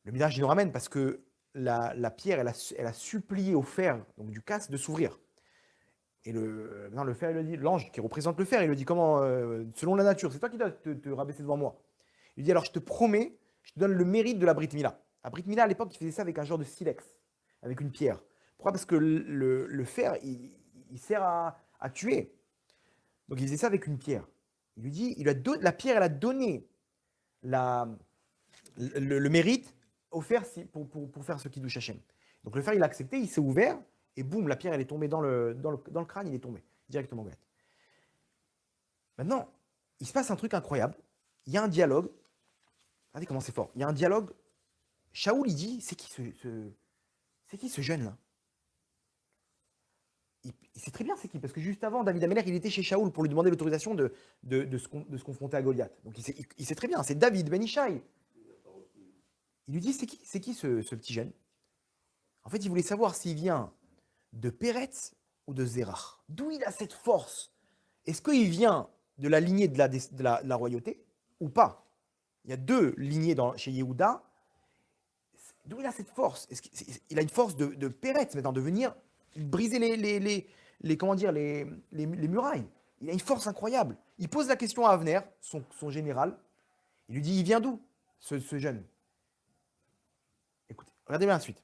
Le Midrash, il nous ramène parce que la pierre, elle a supplié au fer, donc du casse, de s'ouvrir. Et le fer, il le dit, l'ange qui représente le fer, il le dit comment, selon la nature, c'est toi qui dois te rabaisser devant moi. Il dit, alors je te promets, je te donne le mérite de la Brit Mila. La Brit Mila, à l'époque, il faisait ça avec un genre de silex, avec une pierre. Pourquoi? Parce que le fer, il sert à tuer. Donc il faisait ça avec une pierre. Il lui dit, la pierre, elle a donné le mérite au fer pour faire ce kiddush Hashem. Donc le fer, il a accepté, il s'est ouvert, et boum, la pierre, elle est tombée dans le crâne, il est tombé directement. Maintenant, il se passe un truc incroyable. Il y a un dialogue. Regardez comment c'est fort. Il y a un dialogue. Shaoul, il dit, c'est qui ce jeune-là? Il sait très bien c'est qui, parce que juste avant, David Ameller, il était chez Shaoul pour lui demander l'autorisation de se confronter à Goliath. Donc il sait très bien, c'est David Ben Ishai. Il lui dit, c'est qui ce petit jeune? En fait, il voulait savoir s'il vient de Péretz ou de Zérach. D'où il a cette force? Est-ce qu'il vient de la lignée de la royauté ou pas? Il y a 2 lignées chez Yehuda. D'où il a cette force? Il a une force de Péretz maintenant, de venir briser les murailles. Il a une force incroyable. Il pose la question à Avner, son général. Il lui dit, il vient d'où, ce jeune? Écoutez, regardez bien la suite.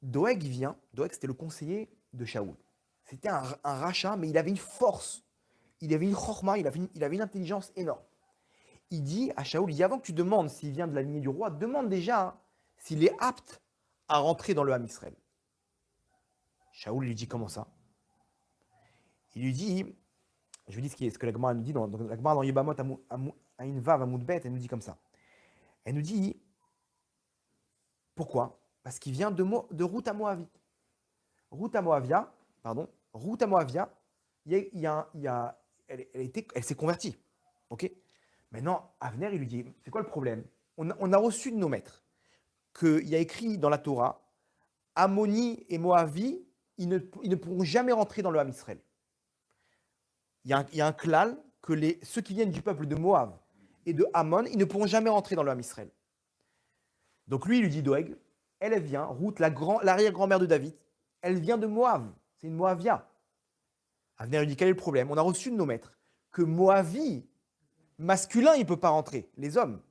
Doeg, il vient. Doeg, c'était le conseiller de Shaoul. C'était un rachat, mais il avait une force. Il avait une chorma, il avait une intelligence énorme. Il dit à Shaoul, il dit, avant que tu demandes s'il vient de la lignée du roi, demande déjà s'il est apte à rentrer dans le Ham Israël. Shaoul lui dit, comment ça? Il lui dit, je lui dis ce que la Gemara nous dit, la Gemara dans Yebamot à une vav à Moudbet, elle nous dit comme ça. Elle nous dit, pourquoi? Parce qu'il vient de Ruth à Moavie. Ruth à Moavia, elle s'est convertie. Ok? Maintenant, Avner, il lui dit, c'est quoi le problème? On a reçu de nos maîtres qu'il y a écrit dans la Torah, Ammoni et Moavi, ils ne pourront jamais rentrer dans le Ham Israël. Il y a un klal que ceux qui viennent du peuple de Moab et de Ammon, ils ne pourront jamais rentrer dans le Ham Israël. Donc lui, il lui dit, Doeg, elle vient, Ruth, l'arrière-grand-mère de David, elle vient de Moab, c'est une Moavia. Avner lui dit, quel est le problème? On a reçu de nos maîtres que Moavi, masculin, il ne peut pas rentrer, les hommes.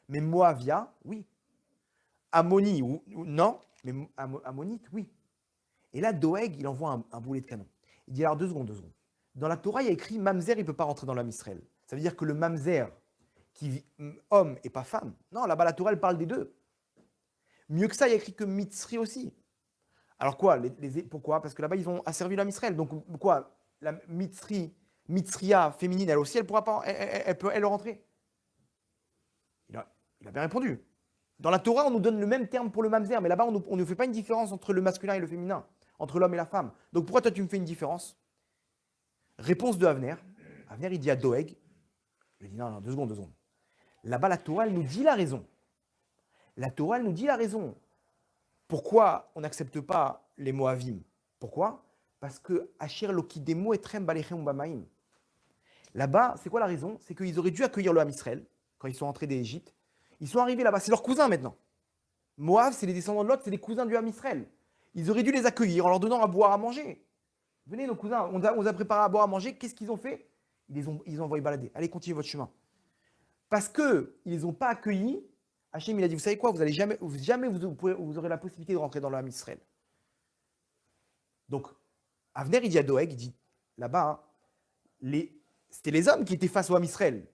Mais Moavia, oui. Ammoni, non, mais Ammonite, oui. Et là, Doeg, il envoie un boulet de canon. Il dit, alors 2 secondes. Dans la Torah, il y a écrit, Mamzer, il ne peut pas rentrer dans l'Am Israël. Ça veut dire que le Mamzer, qui vit homme et pas femme, non, là-bas, la Torah, elle parle des 2. Mieux que ça, il y a écrit que Mitzri aussi. Alors quoi? Pourquoi? Parce que là-bas, ils ont asservi l'Am Israël. Donc quoi? La Mitzria féminine, elle aussi, elle pourra pas, elle peut rentrer. Il a bien répondu. Dans la Torah, on nous donne le même terme pour le mamzer, mais là-bas, on ne fait pas une différence entre le masculin et le féminin, entre l'homme et la femme. Donc pourquoi toi, tu me fais une différence? Réponse de Avner. Avner, il dit à Doeg, il dit non, 2 secondes. Là-bas, la Torah, elle nous dit la raison. La Torah, elle nous dit la raison. Pourquoi on n'accepte pas les Moavim? Pourquoi? Parce que Asher Lokidemo et Trem Balechem Bamaim. Là-bas, c'est quoi la raison? C'est qu'ils auraient dû accueillir le Ham Israël quand ils sont entrés d'Égypte. Ils sont arrivés là-bas, c'est leurs cousins maintenant. Moab, c'est les descendants de Lot, c'est les cousins du Ham Israël. Ils auraient dû les accueillir en leur donnant à boire, à manger. Venez nos cousins, on vous a préparé à boire, à manger. Qu'est-ce qu'ils ont fait? Ils ont envoyé balader. Allez, continuez votre chemin. Parce qu'ils ne les ont pas accueillis, Hachem, il a dit, vous savez quoi, vous aurez la possibilité de rentrer dans le Ham Israël. Donc, Avner, il dit à Doeg, il dit, là-bas, c'était les hommes qui étaient face au Ham Israël.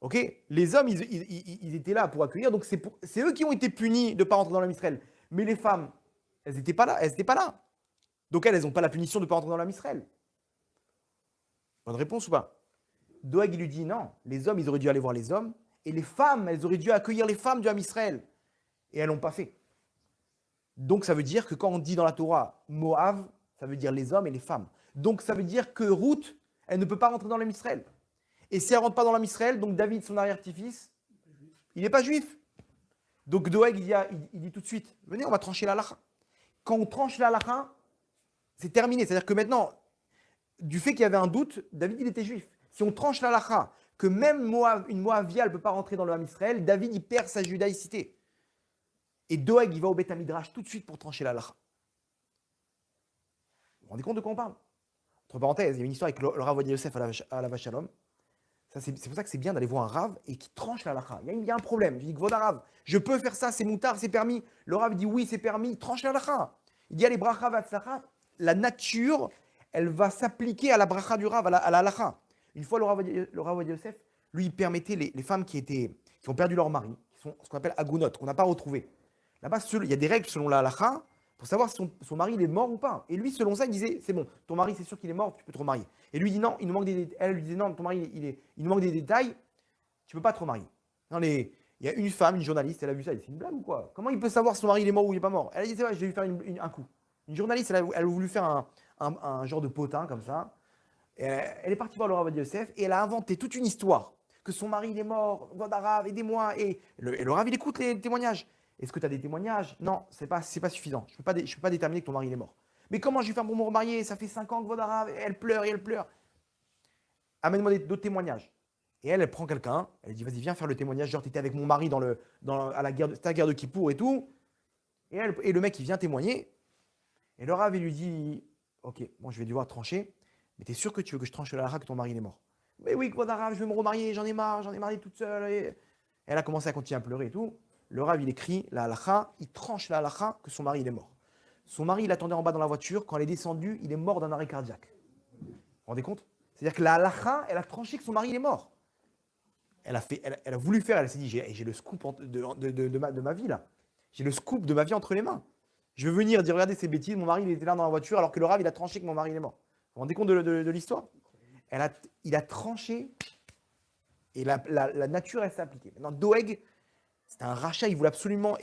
Ok? Les hommes, ils étaient là pour accueillir, donc c'est eux qui ont été punis de ne pas rentrer dans l'Am Israël. Mais les femmes, elles n'étaient pas là. Elles n'étaient pas là. Donc elles n'ont pas la punition de ne pas rentrer dans l'âme Israël. Bonne réponse ou pas? Doeg, il lui dit non. Les hommes, ils auraient dû aller voir les hommes. Et les femmes, elles auraient dû accueillir les femmes du âme Israël. Et elles l'ont pas fait. Donc ça veut dire que quand on dit dans la Torah Moav, ça veut dire les hommes et les femmes. Donc ça veut dire que Ruth, elle ne peut pas rentrer dans l'âme Israël. Et si elle ne rentre pas dans l'âme Israël, donc David, son arrière-petit-fils, il n'est pas juif. Donc Doeg, il dit tout de suite, venez, on va trancher la halakha. Quand on tranche la halakha, c'est terminé. C'est-à-dire que maintenant, du fait qu'il y avait un doute, David, il était juif. Si on tranche la halakha, que même une Moavia ne peut pas rentrer dans le Ham Israël, David, il perd sa judaïcité. Et Doeg, il va au Beth Midrash tout de suite pour trancher la halakha. Vous vous rendez compte de quoi on parle? Entre parenthèses, il y a une histoire avec le Rav Ovadia Yosef à la Vachalom. C'est pour ça que c'est bien d'aller voir un Rav et qui tranche la halakha. Il y a un problème. Je dis, Gvoda Rav, je peux faire ça, c'est moutard, c'est permis. Le Rav dit oui, c'est permis, tranche la halakha. Il dit, allez, bracha vatzlacha, la nature, elle va s'appliquer à la bracha du Rav, à la halakha. Une fois, le Rav Ovadia Yosef, lui, il permettait les femmes qui ont perdu leur mari, qui sont ce qu'on appelle agounot, qu'on n'a pas retrouvé. Là-bas, il y a des règles selon la halakha pour savoir si son mari il est mort ou pas. Et lui, selon ça, il disait, c'est bon, ton mari, c'est sûr qu'il est mort, tu peux te remarier. Et lui, il dit non, il nous manque des détails. Elle lui disait non, ton mari, il nous manque des détails, tu ne peux pas te remarier. Il y a une femme, une journaliste, elle a vu ça, elle dit, c'est une blague ou quoi? Comment il peut savoir si son mari il est mort ou il n'est pas mort? Elle a dit, c'est vrai, je vais lui faire un coup. Une journaliste, elle a voulu faire un genre de potin comme ça. Elle est partie voir le Rav Ovadia Yosef et elle a inventé toute une histoire. Que son mari il est mort, Gvoda Rav, aidez-moi. Et le Rav, il écoute les témoignages. Est-ce que tu as des témoignages? Non, c'est pas suffisant. Je peux pas déterminer que ton mari il est mort. Mais comment je vais faire pour me remarier? Ça fait 5 ans que Gvoda Rav, elle pleure et elle pleure. Amène-moi d'autres témoignages. Et elle prend quelqu'un, elle dit, vas-y, viens faire le témoignage. Genre, tu étais avec mon mari à la guerre de Kippour et tout. Et le mec, il vient témoigner. Et le Rav, il lui dit, ok, bon, je vais devoir trancher. Mais t'es sûr que tu veux que je tranche la halakha que ton mari il est mort? Mais oui, Gvoda Rav, je veux me remarier, j'en ai marre d'être toute seule. Et elle a commencé à continuer à pleurer et tout. Le Rav, il écrit la halakha, il tranche la halakha que son mari, il est mort. Son mari, il attendait en bas dans la voiture. Quand elle est descendue, il est mort d'un arrêt cardiaque. Vous vous rendez compte? C'est-à-dire que la halakha, elle a tranché que son mari, il est mort. Elle a voulu faire, elle s'est dit, j'ai le scoop de ma vie, là. J'ai le scoop de ma vie entre les mains. Je veux venir dire, regardez ces bêtises, mon mari, il était là dans la voiture, alors que le Rav, il a tranché que mon mari, il est mort. Vous vous rendez compte de l'histoire? Il a tranché, et la nature, elle s'est appliquée. Maintenant, Doeg, c'était un rachat, il voulait absolument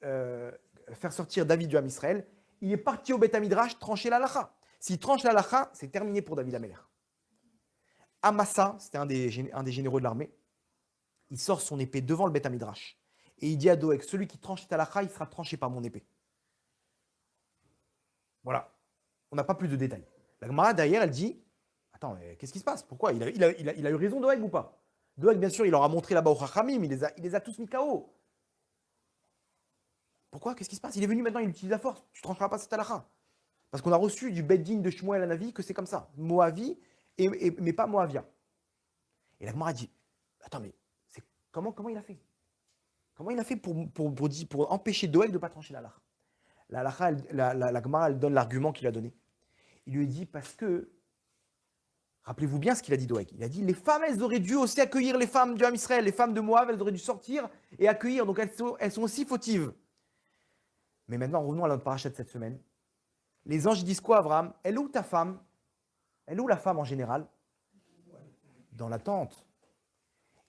faire sortir David du Ham Israël. Il est parti au Beth Midrash trancher la halakha. S'il tranche la halakha, c'est terminé pour David Améler. Amasa, c'était un des généraux de l'armée, il sort son épée devant le Beth Midrash. Et il dit à Doeg, celui qui tranche cette halakha, il sera tranché par mon épée. Voilà. On n'a pas plus de détails. La Gemara, derrière, elle dit, attends, qu'est-ce qui se passe? Pourquoi il a eu raison, Doeg, ou pas? Doeg, bien sûr, il leur a montré là-bas au Chachamim, il les a tous mis KO. Pourquoi? Qu'est-ce qui se passe? Il est venu maintenant, il utilise la force. Tu ne trancheras pas cette halakha. Parce qu'on a reçu du Beddin de Shmuel Hanavi que c'est comme ça. Moavi, mais pas Moavia. Et la Gemara dit, attends, mais comment il a fait? Comment il a fait pour empêcher Doeg de ne pas trancher la halakha? La halakha, la Gemara, elle donne l'argument qu'il a donné. Il lui dit, parce que, rappelez-vous bien ce qu'il a dit Doeg. Il a dit, les femmes, elles auraient dû aussi accueillir les femmes du Ham Israël. Les femmes de Moab, elles auraient dû sortir et accueillir. Donc elles sont aussi fautives. Mais maintenant, revenons à notre parachat de cette semaine. Les anges disent quoi, Abraham? Elle est où ta femme? Elle est où la femme en général? Dans la tente.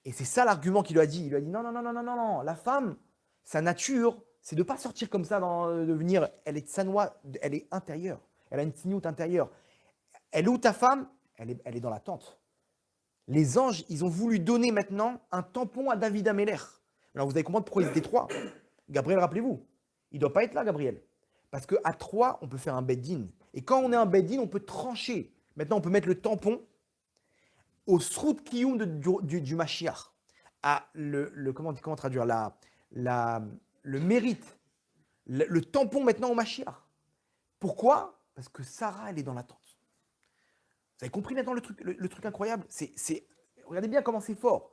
Et c'est ça l'argument qu'il lui a dit. Il lui a dit non. La femme, sa nature, c'est de ne pas sortir comme ça, de venir. Elle est sanoua, elle est intérieure. Elle a une tignoute intérieure. Elle est où ta femme? Elle est dans la tente. Les anges, ils ont voulu donner maintenant un tampon à David Améler. Alors vous allez comprendre pourquoi ils étaient trois. Gabriel, rappelez-vous. Il ne doit pas être là, Gabriel. Parce qu'à 3, on peut faire un beddin. Et quand on est un beddin, on peut trancher. Maintenant, on peut mettre le tampon au srout kiyum du Mashiach. À comment traduire le mérite. Le tampon maintenant au Mashiach. Pourquoi? Parce que Sarah, elle est dans la tente. Vous avez compris maintenant le truc incroyable? Regardez bien comment c'est fort.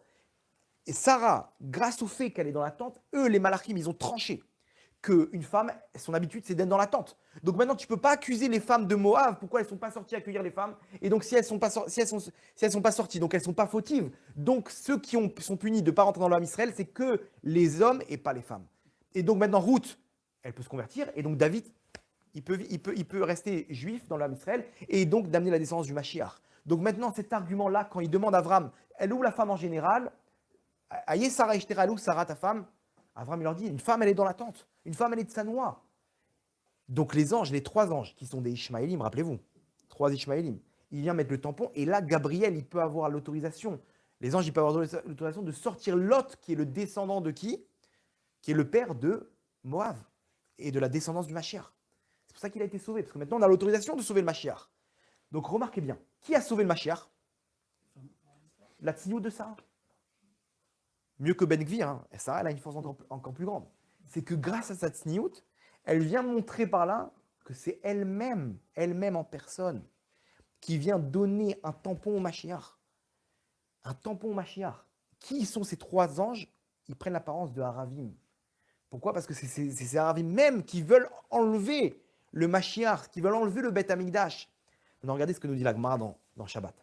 Et Sarah, grâce au fait qu'elle est dans la tente, eux, les malachim, ils ont tranché qu'une femme, son habitude, c'est d'être dans la tente. Donc maintenant, tu ne peux pas accuser les femmes de Moab. Pourquoi elles ne sont pas sorties accueillir les femmes? Et donc, si elles ne sont pas sorties, donc elles ne sont pas fautives. Donc, ceux qui sont punis de ne pas rentrer dans l'âme Israël, c'est que les hommes et pas les femmes. Et donc maintenant, Ruth, elle peut se convertir, et donc David, il peut rester juif dans l'âme d'Israël, et donc d'amener la descendance du Mashiach. Donc maintenant, cet argument-là, quand il demande à Avram, elle est où la femme en général? Aïe Sarah Ishteralou, Sarah ta femme. Avram il leur dit, une femme elle est dans la tente, une femme elle est de Sanoa. Donc les anges, les 3 anges qui sont des Ishmaélim, rappelez-vous, 3 Ishmaélim, il vient mettre le tampon, et là Gabriel il peut avoir l'autorisation, les anges ils peuvent avoir l'autorisation de sortir Lot qui est le descendant de qui? Qui est le père de Moab et de la descendance du Mashiach. C'est pour ça qu'il a été sauvé, parce que maintenant on a l'autorisation de sauver le Mashiach. Donc remarquez bien, qui a sauvé le Mashiach? La Tsiout de Sarah. Mieux que Ben Gvir, hein. Et Sarah elle a une force encore plus grande. C'est que grâce à sa Tsiout, elle vient montrer par là que c'est elle-même en personne, qui vient donner un tampon au Mashiach. Un tampon au Mashiach. Qui sont ces 3 anges? Ils prennent l'apparence de Haravim. Pourquoi? Parce que c'est ces Haravim même qui veulent enlever le Mashiach, qui veulent enlever le Beth Amikdash. Maintenant, regardez ce que nous dit la Gemara dans Shabbat.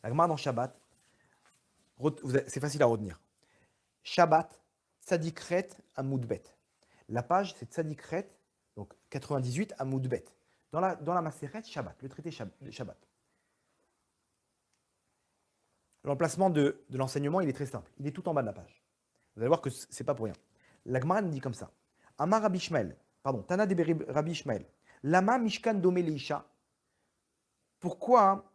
La Gemara dans Shabbat, c'est facile à retenir. Shabbat, Tzadikret Amoudbet. La page, c'est Tzadikret, donc 98 Amoudbet. Dans la Maseret Shabbat, le traité Shabbat. L'emplacement de l'enseignement, il est très simple. Il est tout en bas de la page. Vous allez voir que ce n'est pas pour rien. La Gemara nous dit comme ça. Amar Rabbi Ishmael, pardon, Tana de Rabbi Ishmael. Lama Mishkan Dome Leisha. Pourquoi?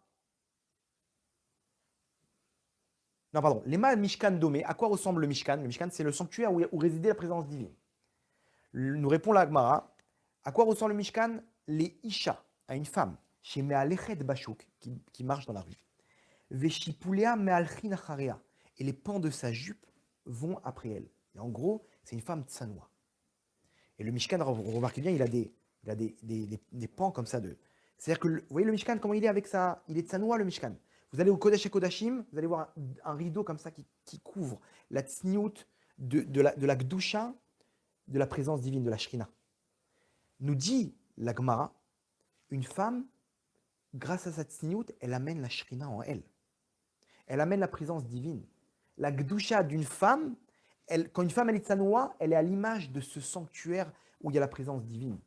Non, pardon. Lema Mishkan Dome. À quoi ressemble le Mishkan? Le Mishkan, c'est le sanctuaire où résidait la présence divine. Nous répond la Gemara. À quoi ressemble le Mishkan? Les Isha, à une femme, chez Mealechet Bachouk, qui marche dans la rue. Veshipulea Mealchin Acharea. Et les pans de sa jupe vont après elle. Et en gros, c'est une femme tsanoua. Et le Mishkan, vous remarquez bien, il a des pans comme ça. C'est-à-dire que, vous voyez le Mishkan, comment il est avec ça? Il est tsanoua, le Mishkan. Vous allez au Kodesh et Kodashim, vous allez voir un rideau comme ça qui couvre la tsniout de la Gdusha, de la présence divine, de la Shrina. Nous dit la Gemara, une femme, grâce à sa tsniout, elle amène la Shrina en elle. Elle amène la présence divine. La Gdusha d'une femme, quand une femme elle est tsanoua, elle est à l'image de ce sanctuaire où il y a la présence divine.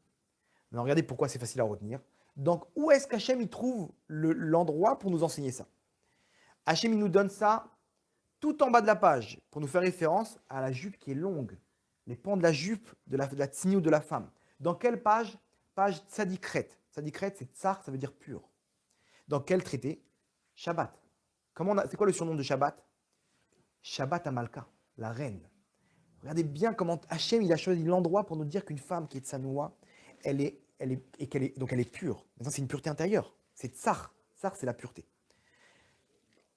Alors regardez pourquoi c'est facile à retenir. Donc où est-ce qu'Hachem il trouve l'endroit pour nous enseigner ça? Hachem il nous donne ça tout en bas de la page pour nous faire référence à la jupe qui est longue. Les pans de la jupe de la tsniout de la femme. Dans quelle page? Page Tzadikret. Tzadikret c'est tsar, ça veut dire pur. Dans quel traité? Shabbat. C'est quoi le surnom de Shabbat? Shabbat Amalka, la reine. Regardez bien comment Hachem il a choisi l'endroit pour nous dire qu'une femme qui est tsanoua, elle est pure. Maintenant, c'est une pureté intérieure. C'est tsar. Tsar, c'est la pureté.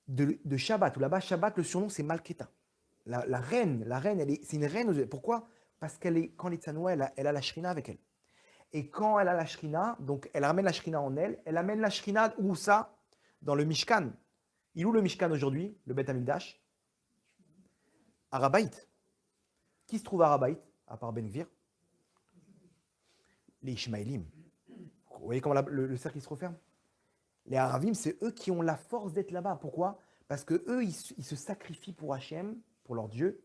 De Shabbat, ou là-bas, Shabbat, le surnom, c'est Malketa. La reine, c'est une reine. Pourquoi? Parce quand elle est tsanoua, elle a la shrina avec elle. Et quand elle a la shrina, donc elle ramène la shrina en elle, elle amène la shrina où ça? Dans le Mishkan. Il est où le Mishkan aujourd'hui? Le Beth Amikdash? Arabaït. Qui se trouve à Arabaït, à part Ben Gvir? Les Ishmaélim. Vous voyez comment le cercle se referme? Les Aravim, c'est eux qui ont la force d'être là-bas. Pourquoi? Parce que eux, ils se sacrifient pour Hachem, pour leur Dieu,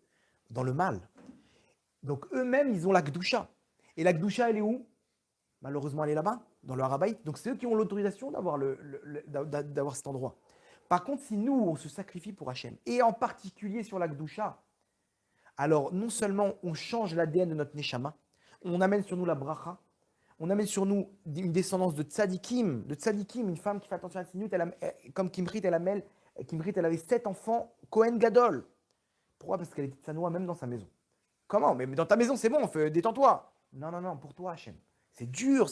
dans le mal. Donc eux-mêmes, ils ont la Gdusha. Et la Gdusha, elle est où? Malheureusement, elle est là-bas, dans le Arabaït. Donc c'est eux qui ont l'autorisation d'avoir cet endroit. Par contre, si nous, on se sacrifie pour Hachem, et en particulier sur la Gdusha, alors non seulement on change l'ADN de notre Neshama, on amène sur nous la bracha, on amène sur nous une descendance de tzadikim, une femme qui fait attention à la tzniut, comme Kimrit, elle avait 7 enfants, Kohen Gadol. Pourquoi? Parce qu'elle était tsanoua même dans sa maison. Comment? Mais dans ta maison, c'est bon, détends-toi. Non, pour toi, Hachem. C'est dur,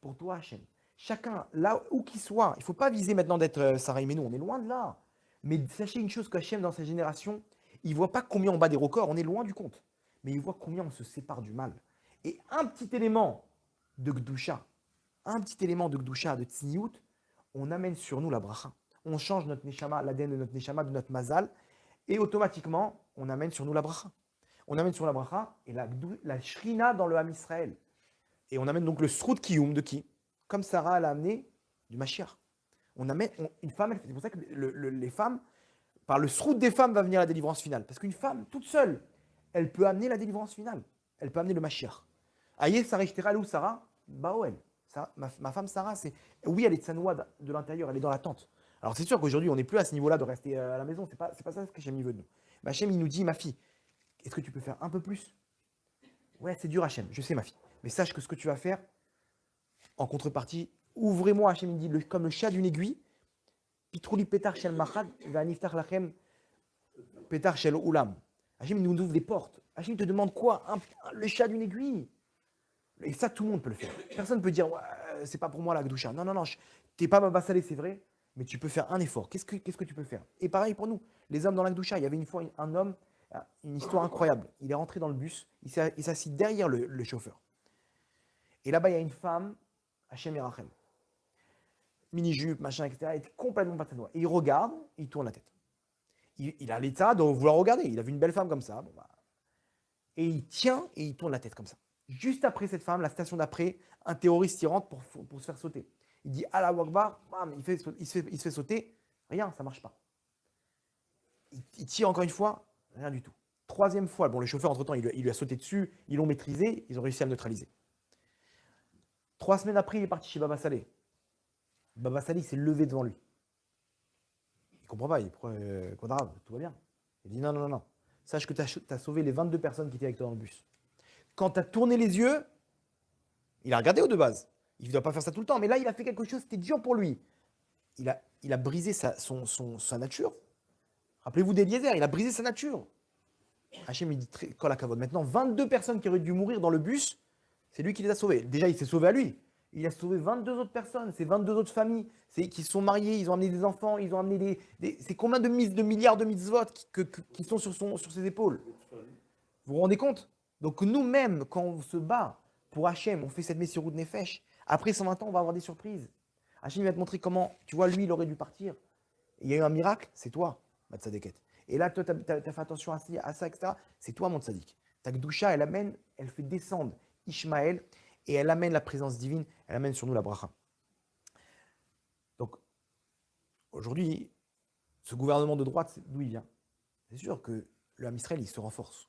pour toi, Hachem. Chacun, là où qu'il soit, il ne faut pas viser maintenant d'être Sarah Imenu, on est loin de là. Mais sachez une chose qu'Hachem, dans sa génération, il ne voit pas combien on bat des records, on est loin du compte. Mais il voit combien on se sépare du mal. Et un petit élément de Gdusha, de Tzniout, on amène sur nous la bracha. On change notre Neshama, l'ADN de notre Neshama, de notre Mazal, et automatiquement, on amène sur nous la bracha. On amène sur la bracha et la Shrina dans le Ham Israël. Et on amène donc le Srout Kiyum de qui? Comme Sarah, elle a amené du Mashiach. Une femme, c'est pour ça que les femmes, par le Srout des femmes va venir la délivrance finale. Parce qu'une femme, toute seule, elle peut amener la délivrance finale. Elle peut amener le Mashiach. Aïe, Sarah Ishtera, où Sarah? Baoel. Ma femme Sarah, oui, elle est tsanoua de l'intérieur, elle est dans la tente. Alors c'est sûr qu'aujourd'hui, on n'est plus à ce niveau-là de rester à la maison. C'est pas ça ce que Hachem veut de nous. Mais Hachem, il nous dit, ma fille, est-ce que tu peux faire un peu plus? Ouais, c'est dur, Hachem, je sais, ma fille. Mais sache que ce que tu vas faire, en contrepartie, ouvrez-moi, Hachem, il dit, comme le chat d'une aiguille, Pitrouli petar shel machad, va niftar lachem petar shel ulam. Hachem, il nous ouvre des portes. Hachem te demande quoi? Le chat d'une aiguille. Et ça, tout le monde peut le faire. Personne ne peut dire, ouais, c'est pas pour moi la Gdoucha. Non, non, non, t'es pas Baba Salé, c'est vrai, mais tu peux faire un effort. Qu'est-ce que tu peux faire? Et pareil pour nous, les hommes dans la Gdoucha. Il y avait une fois un homme, une histoire incroyable. Il est rentré dans le bus, il s'assit derrière le chauffeur. Et là-bas, il y a une femme, Hachem Yerachem, mini-jupe, machin, etc. Elle était complètement patanois. Et il regarde, il tourne la tête. Il a l'état de vouloir regarder. Il a vu une belle femme comme ça. Bon, bah. Et il tient et il tourne la tête comme ça. Juste après cette femme, la station d'après, un terroriste y rentre pour se faire sauter. Il dit Allah Akbar, bam, il se fait sauter. Rien, ça ne marche pas. Il tire encore une fois, rien du tout. Troisième fois, bon, le chauffeur, entre-temps, il lui a sauté dessus, ils l'ont maîtrisé, ils ont réussi à le neutraliser. 3 semaines après, il est parti chez Baba Salé. Baba Salé s'est levé devant lui. Il ne comprend pas, il prend grave, tout va bien. Il dit non, non, non, non. Sache que tu as sauvé les 22 personnes qui étaient avec toi dans le bus. Quand tu as tourné les yeux, il a regardé de base. Il ne doit pas faire ça tout le temps, mais là, il a fait quelque chose, c'était dur pour lui. Il a brisé sa nature. Rappelez-vous d'Eliezer, il a brisé sa nature. Hachem, il dit Kol hakavod. Maintenant, 22 personnes qui auraient dû mourir dans le bus, c'est lui qui les a sauvées. Déjà, il s'est sauvé à lui. Il a sauvé 22 autres personnes, c'est 22 autres familles qui se sont mariées, ils ont amené des enfants, ils ont amené c'est combien de milliards de mitzvot qui sont sur ses épaules? Vous vous rendez compte? Donc nous-mêmes, quand on se bat pour Hachem, on fait cette Messirut Nefesh. Après 120 ans, on va avoir des surprises. Hachem va te montrer comment, tu vois, lui, il aurait dû partir. Il y a eu un miracle, c'est toi, ma tzadeket. Et là, toi, tu as fait attention à ça, etc. C'est toi, mon tzadik. Ta Gdusha, elle fait descendre Ishmaël et elle amène la présence divine, elle amène sur nous la bracha. Donc, aujourd'hui, ce gouvernement de droite, d'où il vient? C'est sûr que le Ham Israël, il se renforce.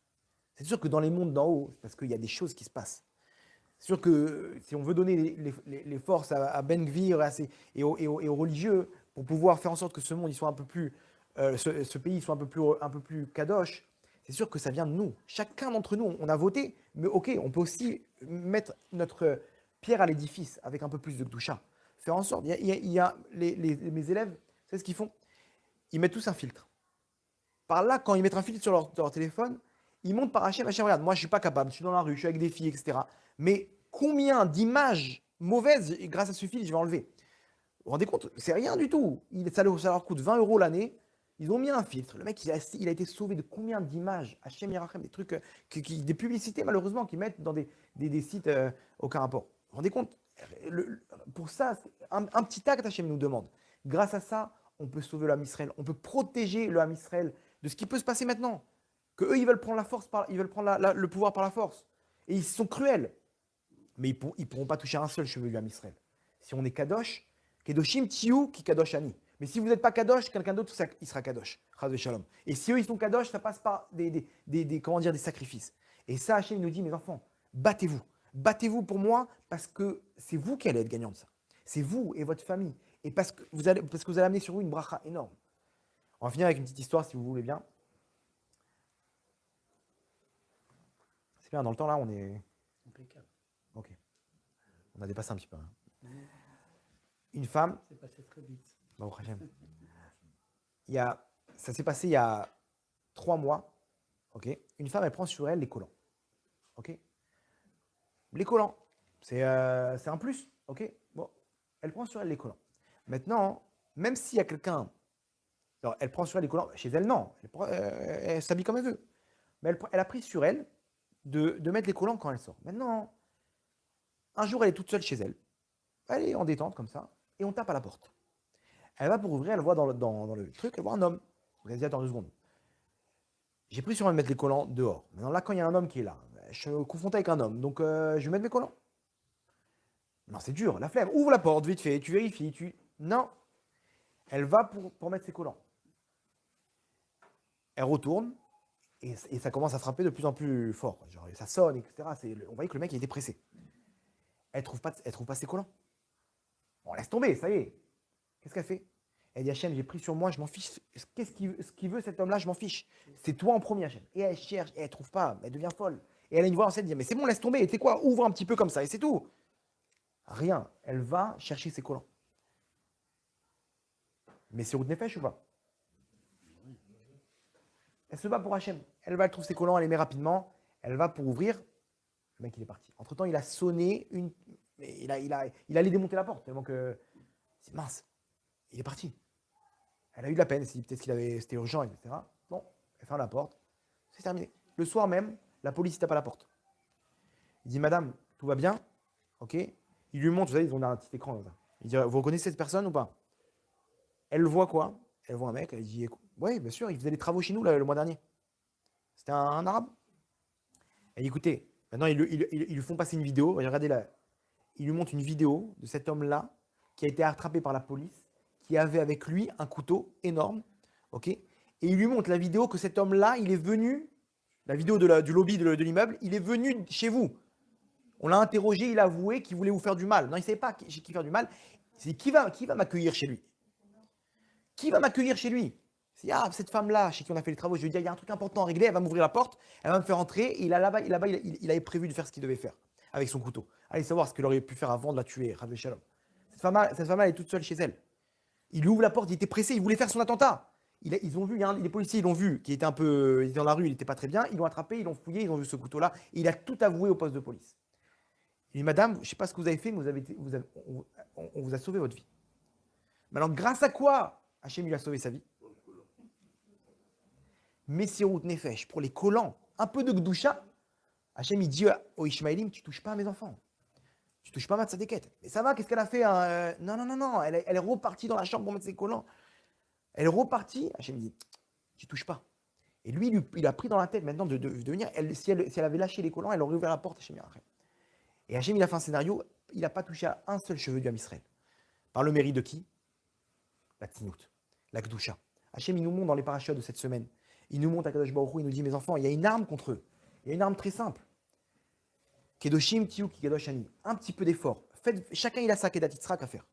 C'est sûr que dans les mondes d'en haut, c'est parce qu'il y a des choses qui se passent. C'est sûr que si on veut donner les forces à Ben Gvir et aux religieux pour pouvoir faire en sorte que ce monde il soit un peu plus, ce pays soit un peu plus kadosh, c'est sûr que ça vient de nous. Chacun d'entre nous, on a voté, mais ok, on peut aussi mettre notre pierre à l'édifice avec un peu plus de Gdusha. Faire en sorte, mes élèves, vous savez ce qu'ils font? Ils mettent tous un filtre. Par là, quand ils mettent un filtre sur leur téléphone, ils montent par Hachem, regarde, moi je ne suis pas capable, je suis dans la rue, je suis avec des filles, etc. Mais combien d'images mauvaises, grâce à ce filtre, je vais enlever? Vous vous rendez compte? C'est rien du tout. Ça leur coûte 20 € l'année. Ils ont mis un filtre. Le mec, il a été sauvé de combien d'images? Hachem Yerachem, des trucs, des publicités malheureusement qu'ils mettent dans des sites aucun rapport. Vous vous rendez compte? Pour ça, un petit acte, Hachem nous demande. Grâce à ça, on peut sauver le Ham Israël. On peut protéger le Ham Israël de ce qui peut se passer maintenant. Que eux, ils veulent prendre la force, ils veulent prendre le pouvoir par la force. Et ils sont cruels. Mais ils ne pourront pas toucher un seul cheveu du Ham Israël. Si on est Kadosh, Kedoshim Tiou qui Kadosh Ani. Mais si vous n'êtes pas Kadosh, quelqu'un d'autre, il sera Kadosh. Chas v'shalom. Et si eux, ils sont Kadosh, ça passe par des sacrifices. Et ça, Hachem nous dit, mes enfants, battez-vous. Battez-vous pour moi parce que c'est vous qui allez être gagnants de ça. C'est vous et votre famille. Et parce que vous allez amener sur vous une bracha énorme. On va finir avec une petite histoire, si vous voulez bien. C'est bien, dans le temps, là, on est... Impeccable. Ok. On a dépassé un petit peu. Hein. Une femme... C'est passé très vite. Bon, ça s'est passé il y a 3 mois. Ok. Une femme, elle prend sur elle les collants. Ok. Les collants, c'est un plus. Ok. Bon, elle prend sur elle les collants. Maintenant, même s'il y a quelqu'un... Alors, elle prend sur elle les collants. Chez elle, non. Elle s'habille comme elle veut. Mais elle a pris sur elle de mettre les collants quand elle sort. Maintenant, un jour, elle est toute seule chez elle. Elle est en détente comme ça. Et on tape à la porte. Elle va pour ouvrir, elle voit dans le truc, elle voit un homme. Elle dit, attends 2 secondes. J'ai pris sur moi de mettre les collants dehors. Maintenant, là, quand il y a un homme qui est là, je suis confronté avec un homme. Donc, je vais mettre mes collants. Non, c'est dur, la flemme. Ouvre la porte, vite fait, tu vérifies. Non. Elle va pour mettre ses collants. Elle retourne. Et ça commence à frapper de plus en plus fort. Genre, ça sonne, etc. On voyait que le mec il était pressé. Elle trouve pas ses collants. On laisse tomber, ça y est. Qu'est-ce qu'elle fait? Elle dit Hachem, j'ai pris sur moi, je m'en fiche. Ce qu'il veut cet homme-là, je m'en fiche. C'est toi en premier, Hachem. Et elle cherche, et elle trouve pas, elle devient folle. Et elle a une voix en scène, elle dit mais c'est bon, laisse tomber. Et tu sais quoi? Ouvre un petit peu comme ça, et c'est tout. Rien. Elle va chercher ses collants. Mais c'est route nefesh ou pas? Elle se bat pour Hachem. Elle va, elle trouve ses collants, elle les met rapidement. Elle va pour ouvrir. Le mec, il est parti. Entre-temps, il a sonné une. Il allait démonter la porte, tellement que. C'est mince. Il est parti. Elle a eu de la peine. Elle s'est dit peut-être c'était urgent, etc. Bon, elle ferme la porte. C'est terminé. Le soir même, la police tape à la porte. Il dit madame, tout va bien? Ok. Il lui montre, vous savez, ils ont un petit écran. Là. Il dit vous reconnaissez cette personne ou pas? Elle voit quoi? Elle voit un mec. Elle dit oui, bien sûr, il faisait des travaux chez nous le mois dernier. C'était un arabe. Elle dit écoutez, maintenant ils lui font passer une vidéo. Regardez là. Il lui montre une vidéo de cet homme-là qui a été rattrapé par la police, qui avait avec lui un couteau énorme, ok. Et il lui montre la vidéo que cet homme-là, il est venu, la vidéo du lobby de l'immeuble, il est venu chez vous. On l'a interrogé, il a avoué qu'il voulait vous faire du mal. Non, il ne savait pas chez qui faire du mal. C'est qui va m'accueillir chez lui? Qui va m'accueillir chez lui? C'est cette femme-là, chez qui on a fait les travaux, je lui ai dit, il y a un truc important à régler, elle va m'ouvrir la porte, elle va me faire entrer, et il avait prévu de faire ce qu'il devait faire avec son couteau. Allez savoir ce qu'il aurait pu faire avant de la tuer, Rav Shalom. Cette femme-là, elle est toute seule chez elle. Il lui ouvre la porte, il était pressé, il voulait faire son attentat. Ils ont vu, les policiers, ils l'ont vu, qui était un peu, il était dans la rue, il n'était pas très bien, ils l'ont attrapé, ils l'ont fouillé, ils ont vu ce couteau-là, et il a tout avoué au poste de police. Il dit, madame, je ne sais pas ce que vous avez fait, mais on vous a sauvé votre vie. Maintenant, grâce à quoi Hachem lui a sauvé sa vie? Messirut Nefesh, pour les collants, un peu de Gdusha, Hachem il dit aux Ishmaélim, tu touches pas à mes enfants. Tu touches pas à ma tzadékette. Mais ça va, qu'est-ce qu'elle a fait Non, elle est repartie dans la chambre pour mettre ses collants. Elle est repartie, Hachem dit, tu touches pas. Et lui, il a pris dans la tête maintenant de venir, si elle avait lâché les collants, elle aurait ouvert la porte, Hachem après. Et Hachem, il a fait un scénario, il n'a pas touché à un seul cheveu du Ham Israël. Par le mérite de qui? La Tzinout, la Gdusha. Hachem, il nous montre dans les parachutes de cette semaine. Il nous montre à Kadosh Baruch Hu, il nous dit, mes enfants, il y a une arme contre eux. Il y a une arme très simple. Kedoshim, Tiou, Kedosh Ani. Un petit peu d'effort. Chacun, il a sa Kedat Yitzhak à faire.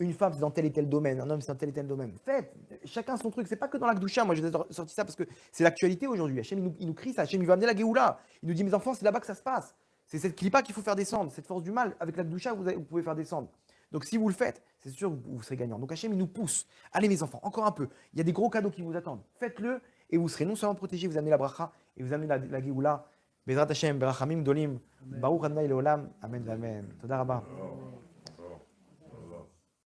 Une femme, c'est dans tel et tel domaine. Un homme, c'est dans tel et tel domaine. Faites, chacun son truc. C'est pas que dans la Gdusha. Moi, je vous ai sorti ça parce que c'est l'actualité aujourd'hui. Hachem, il nous crie ça. Hachem, il va amener la Géoula. Il nous dit, mes enfants, c'est là-bas que ça se passe. C'est cette clipa qu'il faut faire descendre. Cette force du mal, avec la Gdusha, vous pouvez faire descendre. Donc, si vous le faites, c'est sûr que vous serez gagnant. Donc, Hachem, il nous pousse. Allez, mes enfants, encore un peu. Il y a des gros cadeaux qui vous attendent. Faites-le et vous serez non seulement protégés, vous amenez la bracha et vous amenez la Géoula. Bezrat Hashem, Berachamim Dolim, Baruch Adonai Leolam, Amen, Amen. Toda Rabba.